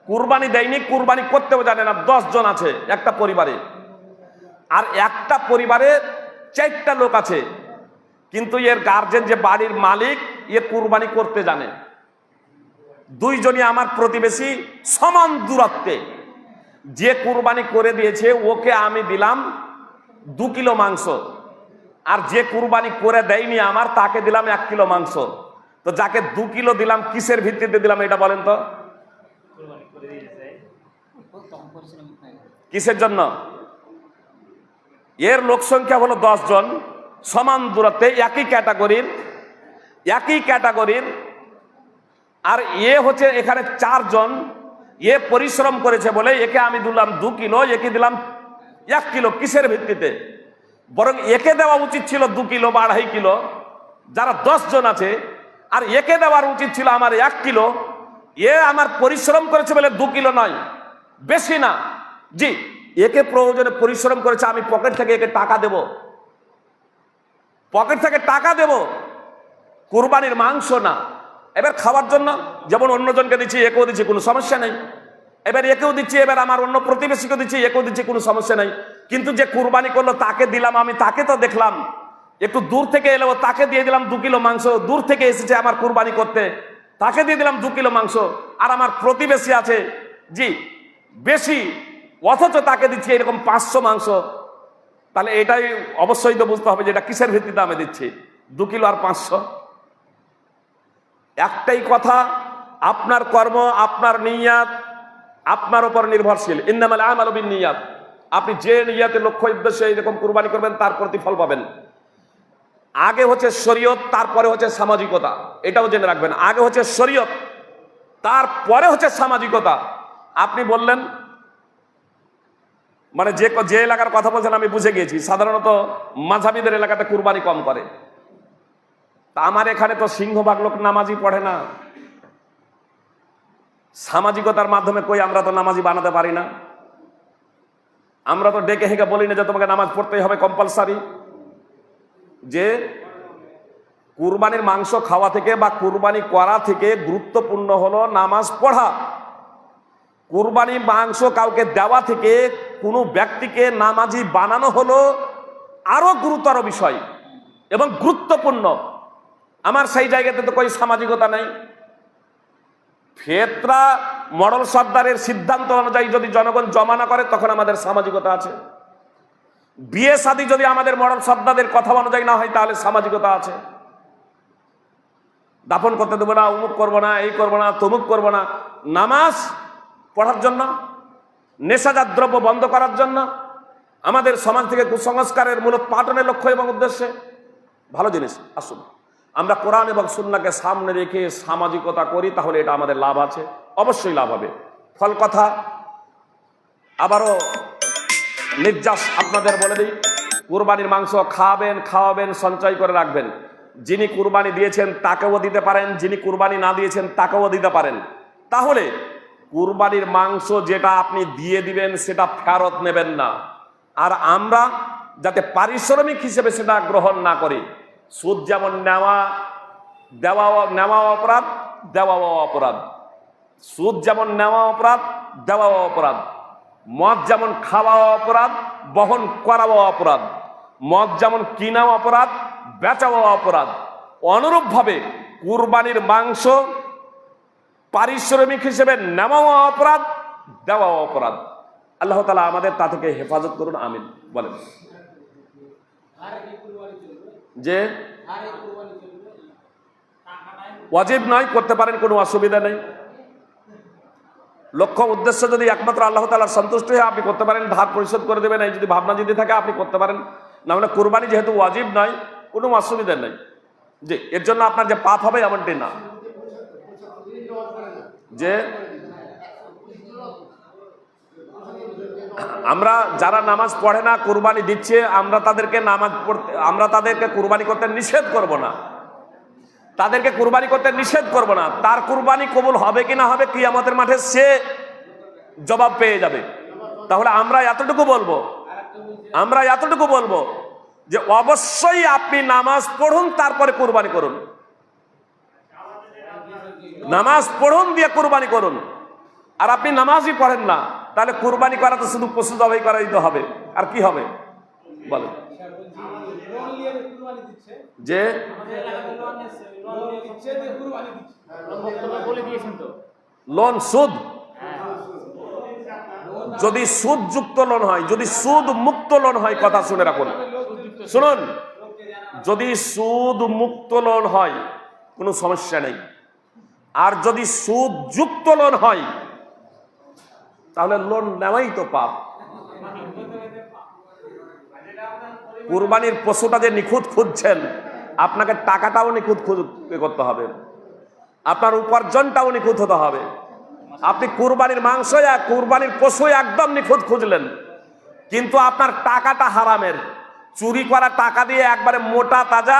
কুরবানি দেয়নি, কুরবানি করতেও জানে না, 10 জন আছে একটা পরিবারে, আর একটা পরিবারে 4টা লোক আছে, কিন্তু এর গার্জেন যে বাড়ির মালিক, এ কুরবানি করতে জানে। 2 জনই আমার প্রতিবেশী, সমান দূরত্বে। যে কুরবানি করে দিয়েছে ওকে আমি দিলাম 2 কিলো মাংস, আর যে কুরবানি করে দেয়নি আমার, তাকে দিলাম 1 কিলো মাংস। তো যাকে 2 কিলো দিলাম, কিসের ভিত্তিতে দিলাম এটা বলেন তো? কুরবানি করে দিয়েছে। কিসের জন্য? এর লোক সংখ্যা হলো 10 জন, সমান দূরত্বে, একই ক্যাটাগরির, আর এ হচ্ছে এখানে 4 জন। এ পরিশ্রম করেছে বলে একে আমি দিলাম 2 কিলো, একে দিলাম 1 কিলো। কিসের ভিত্তিতে? বরং একে দেওয়া উচিত ছিল 2 কিলো বা 2.5 কিলো, যারা 10 জন আছে, আর একে দেওয়ার উচিত ছিল আমার 1 কিলো। এ আমার পরিশ্রম করেছে বলে 2 কিলো নয়, বেশি না, জি, একে প্রয়োজনে পরিশ্রম করেছে, আমি পকেট থেকে একে টাকা দেব, কুরবানির মাংস না। এবার খাওয়ার জন্য যেমন অন্যজনকে দিচ্ছি, একেও দিচ্ছি, কোনো সমস্যা নেই। এবার একেও দিচ্ছি, এবার আমার অন্য প্রতিবেশীকে দিচ্ছি, একেও দিচ্ছি, কোনো সমস্যা নাই। কিন্তু যে কুরবানি করলো তাকে দিলাম, আমি তাকে তো দেখলাম, একটু দূর থেকে এলো, তাকে দিয়ে দিলাম 2 কিলো মাংস, দূর থেকে এসেছে আমার কুরবানি করতে, তাকে দিয়ে দিলাম 2 কিলো মাংস। আর আমার প্রতিবেশী আছে জি বেশি, অথচ তাকে দিচ্ছি এরকম 500 মাংস। তাহলে এটাই অবশ্যই তো বুঝতে হবে যে এটা কিসের ভিত্তিতে আমি দিচ্ছি, 2 কিলো আর 500। একটাই কথা, আপনার কর্ম, আপনার নিয়াত আপনার উপর নির্ভরশীল। ইন্নামাল আমালু বিন্নিয়াত। আপনি যে নিয়াতে লক্ষ্য উদ্দেশ্যে এরকম কুরবানি করবেন তার প্রতিফল পাবেন। আগে হচ্ছে শরীয়ত, তারপরে হচ্ছে সামাজিকতা, এটাও জেনে রাখবেন। আগে হচ্ছে শরীয়ত, তারপরে হচ্ছে সামাজিকতা। আপনি বললেন মানে যে এলাকার কথা বলছেন আমি বুঝে গিয়েছি, সাধারণত মাঝাবিদের এলাকাতে কুরবানি কম করে। তা আমার এখানে তো সিংহভাগ লোক নামাজি পড়ে না। সামাজিকতার মাধ্যমে কই আমরা তো নামাজি বানাতে পারি না। আমরা তো ডেকে হেঁকে বলি না যে তোমাকে নামাজ পড়তেই হবে কম্পালসারি। যে কুরবানির মাংস খাওয়া থেকে বা কুরবানি করা থেকে গুরুত্বপূর্ণ হলো নামাজ পড়া। কুরবানির মাংস কাউকে দেওয়া থেকে কোনো ব্যক্তিকে নামাজি বানানো হলো আরো গুরুতর বিষয় এবং গুরুত্বপূর্ণ। আমার সেই জায়গাতে তো কোনো সামাজিকতা নেই। ফেতরা মডেল সর্দারের সিদ্ধান্ত অনুযায়ী যদি জনগণ জমা না করে তখন আমাদের সামাজিকতা আছে। বিয়ে শাদী যদি আমাদের মডেল সর্দারদের কথা অনুযায়ী না হয় তাহলে সামাজিকতা আছে। দাফন করতে দেবো না, অমুক করবো না, এই করবো না, তমুক করবো না, নামাজ পড়ার জন্য, নেশাজাত দ্রব্য বন্ধ করার জন্য, আমাদের সমাজ থেকে কুসংস্কারের মূলোৎপাটনের লক্ষ্য এবং উদ্দেশ্যে। ভালো জিনিস। আসুন আমরা কোরআন এবং সুন্নাহকে সামনে রেখে সামাজিকতা করি, তাহলে এটা আমাদের লাভ আছে, অবশ্যই লাভ হবে। ফল কথা আবারও নির্যাস আপনাদের বলে দিই, কুরবানির মাংস খাওয়াবেন, সঞ্চয় করে রাখবেন। যিনি কুরবানি দিয়েছেন তাকেও দিতে পারেন, যিনি কুরবানি না দিয়েছেন তাকেও দিতে পারেন। তাহলে কুরবানির মাংস যেটা আপনি দিয়ে দিবেন সেটা ফেরত নেবেন না। আর আমরা যাতে পারিশ্রমিক হিসেবে সেটা গ্রহণ না করি। সুদ যেমন নেওয়া অপরাধ, দেওয়াও অপরাধ। সুদ যেমন নেওয়া অপরাধ, দেওয়াও অপরাধ। মদ যেমন খাওয়া অপরাধ, বহন করাও অপরাধ। মদ যেমন কিনাও অপরাধ, বেচাও অপরাধ। অনুরূপভাবে কুরবানির মাংস পারিশ্রমিক হিসেবে নেওয়াও অপরাধ, দেওয়াও অপরাধ। আল্লাহ তাআলা আমাদের তা থেকে হেফাজত করুন, আমিন বলেন। যে ওয়াজিব নয়, করতে পারেন, কোনো অসুবিধা নেই। লক্ষ্য উদ্দেশ্য যদি একমাত্র আল্লাহ তাআলার সন্তুষ্টি হয় আপনি করতে পারেন, ধার পরিশোধ করে দেবেন, এই যদি ভাবনা যদি থাকে আপনি করতে পারেন। না হলে কুরবানি যেহেতু ওয়াজিব নয়, কোনো অসুবিধা নেই। যে এর জন্য আপনার যে পাপ হবে এমনটি না। যে আমরা যারা নামাজ পড়ে না কুরবানি দিচ্ছে, আমরা তাদেরকে কুরবানি করতে নিষেধ করব না, তাদেরকে কুরবানি করতে নিষেধ করব না। তার কুরবানি কবুল হবে কি না হবে কিয়ামতের মাঠে সে জবাব পেয়ে যাবে। তাহলে আমরা এতটুকু বলবো যে অবশ্যই আপনি নামাজ পড়ুন, তারপরে কুরবানি করুন। নামাজ পড়ুন দিয়ে কুরবানি করুন। আর আপনি নামাজই পড়েন না, তাহলে কুরবানি করা তো শুধু পশু জবাই করাই তো হবে, আর কি হবে বলেন। যে লোন সুদ, যদি সুদ যুক্ত লোন হয়, যদি সুদ মুক্ত লোন হয়, কথা শুনে রাখুন, শুনুন, যদি সুদ মুক্ত লোন হয় কোনো সমস্যা নেই। আর যদি সুদ যুক্ত লোন হয় তাহলে লোন নেওয়াই তো পাপ। কুরবানির পশুটা যে নিখুঁত খুঁজছেন, আপনাকে টাকাটাও নিখুঁত করতে হবে, আপনার উপার্জনটাও নিখুঁত হতে হবে। আপনি কুরবানির মাংস কুরবানির পশু একদম নিখুঁত খুঁজলেন, কিন্তু আপনার টাকাটা হারামের, চুরি করা টাকা দিয়ে একবারে মোটা তাজা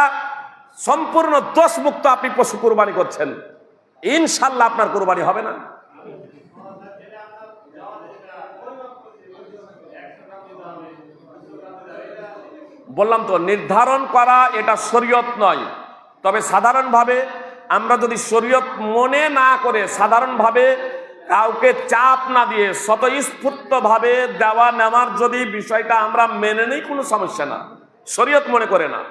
সম্পূর্ণ দোষমুক্ত আপনি পশু কুরবানি করছেন, ইনশাল্লাহ আপনার কুরবানি হবে না। বললাম তো, নির্ধারণ করা এটা শরীয়ত নয়। তবে সাধারণভাবে আমরা যদি শরীয়ত মনে না করে সাধারণভাবে কাউকে চাপ না দিয়ে স্বতঃস্ফূর্ত ভাবে দেওয়া নেওয়ার যদি বিষয়টা আমরা মেনে নেই, কোনো সমস্যা না, শরীয়ত মনে করে না।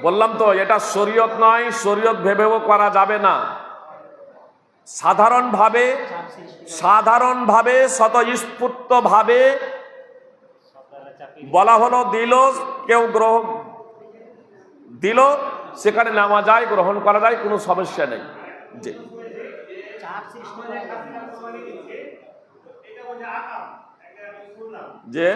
বললাম তো এটা শরীয়ত নয়, শরীয়ত ভেবেও করা যাবে না। সাধারণভাবে স্বতঃস্ফূর্ত ভাবে বলা হলো, দিল, কেউ গ্রহণ দিল, সেখানে নেওয়া যায়, গ্রহণ করা যায়, কোনো সমস্যা নেই। জি, যে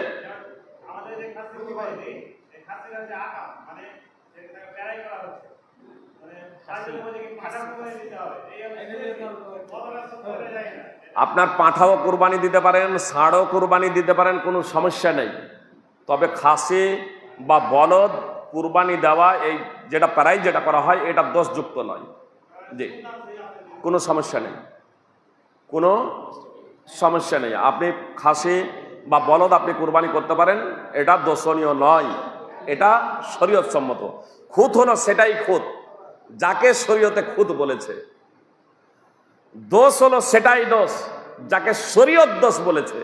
আপনার পাঁঠাও কুরবানি দিতে পারেন, ষাঁড়ও কুরবানি দিতে পারেন, কোনো সমস্যা নেই। তবে খাসি বা বলদ কুরবানি দেওয়া, এই যেটা প্রায় যেটা করা হয়, এটা দোষযুক্ত নয়। জি, কোনো সমস্যা নেই, কোনো সমস্যা নেই। আপনি খাসি বা বলদ আপনি কুরবানি করতে পারেন, এটা দোষণীয় নয়, এটা শরীয়ত সম্মত। খুঁত হলো সেটাই খুঁত, যাকে শরীয়তে খুঁত বলেছে। দোষ হলো সেটাই দোষ, যাকে শরীয়ত দোষ বলেছে।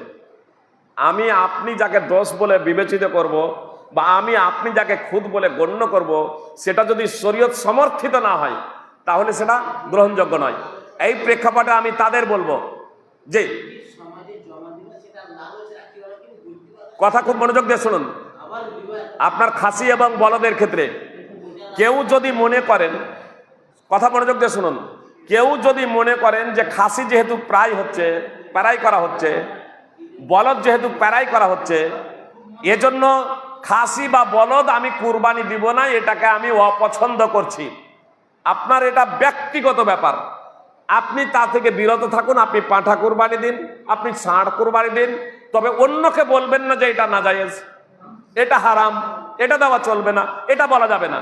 আমি আপনি যাকে দোষ বলে বিবেচিত করব, বা আমি আপনি যাকে খুঁত বলে গণ্য করব, সেটা যদি শরীয়ত সমর্থিত না হয়, তাহলে সেটা গ্রহণযোগ্য নয়। এই প্রেক্ষাপটে আমি তাদের বলবো যে, কথা খুব মনোযোগ দিয়ে শুনুন। আপনার খাসি এবং বলদের ক্ষেত্রে কেউ যদি মনে করেন, কথা মনোযোগ দিয়ে শুনুন, কেউ যদি মনে করেন যে খাসি যেহেতু প্রায় করা হচ্ছে, বলদ যেহেতু প্যারাই করা হচ্ছে, এজন্য খাসি বা বলদ আমি কুরবানি দিব না, এটাকে আমি অপছন্দ করছি, আপনার এটা ব্যক্তিগত ব্যাপার। আপনি তা থেকে বিরত থাকুন, আপনি পাঁঠা কুরবানি দিন, আপনি ষাঁড় কুরবানি দিন, তবে অন্যকে বলবেন না যে এটা নাজায়েজ, এটা হারাম, এটা দেওয়া চলবে না, এটা বলা যাবে না।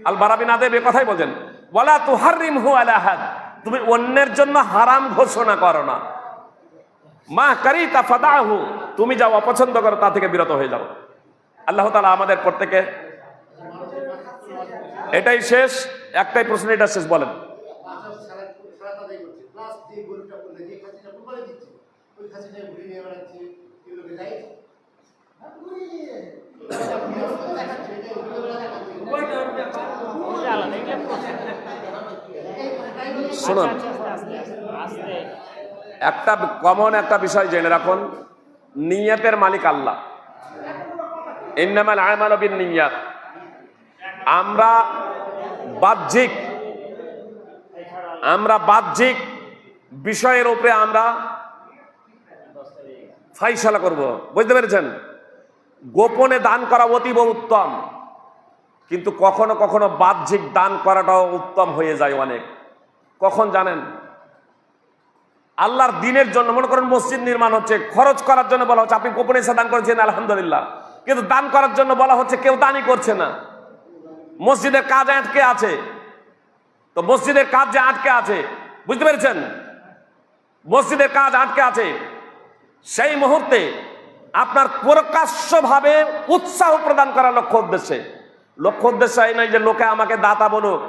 আল বারাবি নাদেব এ কথাই বলেন, ওয়ালা তুহাররিমহু আলা আহাদ, তুমি অন্যের জন্য হারাম ঘোষণা করো না। মা কারিতা ফাদাহু, তুমি যা অপছন্দ করো তা থেকে বিরত হয়ে যাও। আল্লাহ তাআলা আমাদের প্রত্যেকে, এটাই শেষ, একটাই প্রশ্ন, এটা শেষ, বলেন। শুনুন, একটা কমন একটা বিষয় জেনে রাখুন, নিয়তের মালিক আল্লাহ। ইন্নামাল আমালু বিন্নিয়াত। আমরা বাহ্যিক বিষয়ের উপরে আমরা ফাইসালা করব, বুঝতে পেরেছেন? গোপনে দান করা অতীব উত্তম, কিন্তু কখনো কখনো বাহ্যিক দান করাটাও উত্তম হয়ে যায় অনেক। কখন জানেন? আল্লাহর দিনের জন্য, মনে করেন মসজিদ নির্মাণ হচ্ছে, খরচ করার জন্য বলা হচ্ছে, আপনি গোপনে এসে দান করেছেন, আলহামদুলিল্লাহ, কিন্তু দান করার জন্য বলা হচ্ছে, কেউ দানই করছে না, মসজিদের কাজ আটকে আছে। তো মসজিদের কাজ যে আটকে আছে, বুঝতে পেরেছেন, মসজিদের কাজ আটকে আছে, সেই মুহূর্তে আপনার প্রকাশ্যভাবে উৎসাহ প্রদান করার লক্ষ্য উদ্দেশ্য এই নয় যে লোকে আমাকে দাতা বলুক,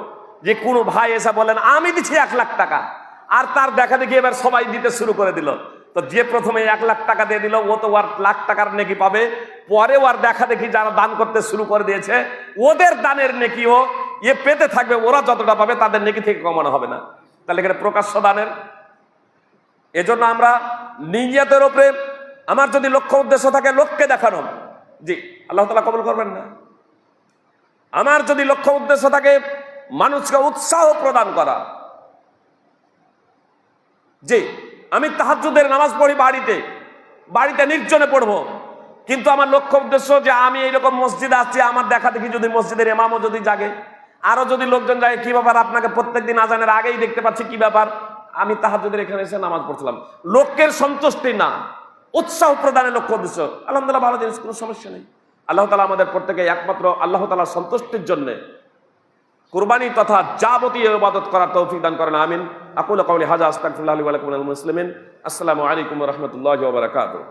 যে কোনো ভাই এসে বলেন আমি দিচ্ছি 1 লাখ টাকা, আর তার দেখা দেখি এবার সবাই দিতে শুরু করে দিল। তো যে প্রথমে 1 লাখ টাকা দিয়ে দিল, ও তো আর লাখ টাকার নেকি পাবে, পরে আর দেখা দেখি যারা দান করতে শুরু করে দিয়েছে, ওদের দানের নেকিও পেতে থাকবে, ওরা যতটা পাবে তাদের নেকি থেকে কমানো হবে না। তাহলে এখানে প্রকাশ্য দানের, এজন্য আমরা নিয়তের উপরে, আমার যদি লক্ষ্য উদ্দেশ্য থাকে লোককে দেখানো, জি আল্লাহ তাআলা কবুল করবেন না। আমার যদি লক্ষ্য উদ্দেশ্য থাকে মানুষকে উৎসাহ প্রদান করা, জি আমি তাহাজ্জুদের নামাজ পড়ি বাড়িতে নির্জনে পড়বো, কিন্তু আমার লক্ষ্য উদ্দেশ্য যে আমি এইরকম মসজিদে আসছি, আমার দেখা দেখি যদি মসজিদের ইমামও যদি জাগে, আরো যদি লোকজন জাগে, কি ব্যাপার আপনাকে প্রত্যেকদিন আজানের আগেই দেখতে পাচ্ছি, কি ব্যাপার, আমি তাহাজ্জুদের এখানে এসে নামাজ পড়ছিলাম, লোকের সন্তুষ্টি না, উৎসাহ প্রদানের লক্ষ্য উদ্দেশ্য, আলহামদুলিল্লাহ, ভালো জিনিস, কোনো সমস্যা নেই। আল্লাহ তাআলা আমাদের প্রত্যেকে একমাত্র আল্লাহ তাআলার সন্তুষ্টির জন্য কুরবানি তথা যাবতীয় ইবাদত করার তৌফিক দান করেন, আমিন। আকুলু কাওলি হাযা আস্তাগফিরুল্লাহ লি ওয়া লাকুম মিনাল মুসলিমিন। আসসালামু আলাইকুম ওয়া রাহমাতুল্লাহি ওয়া বারাকাতুহু।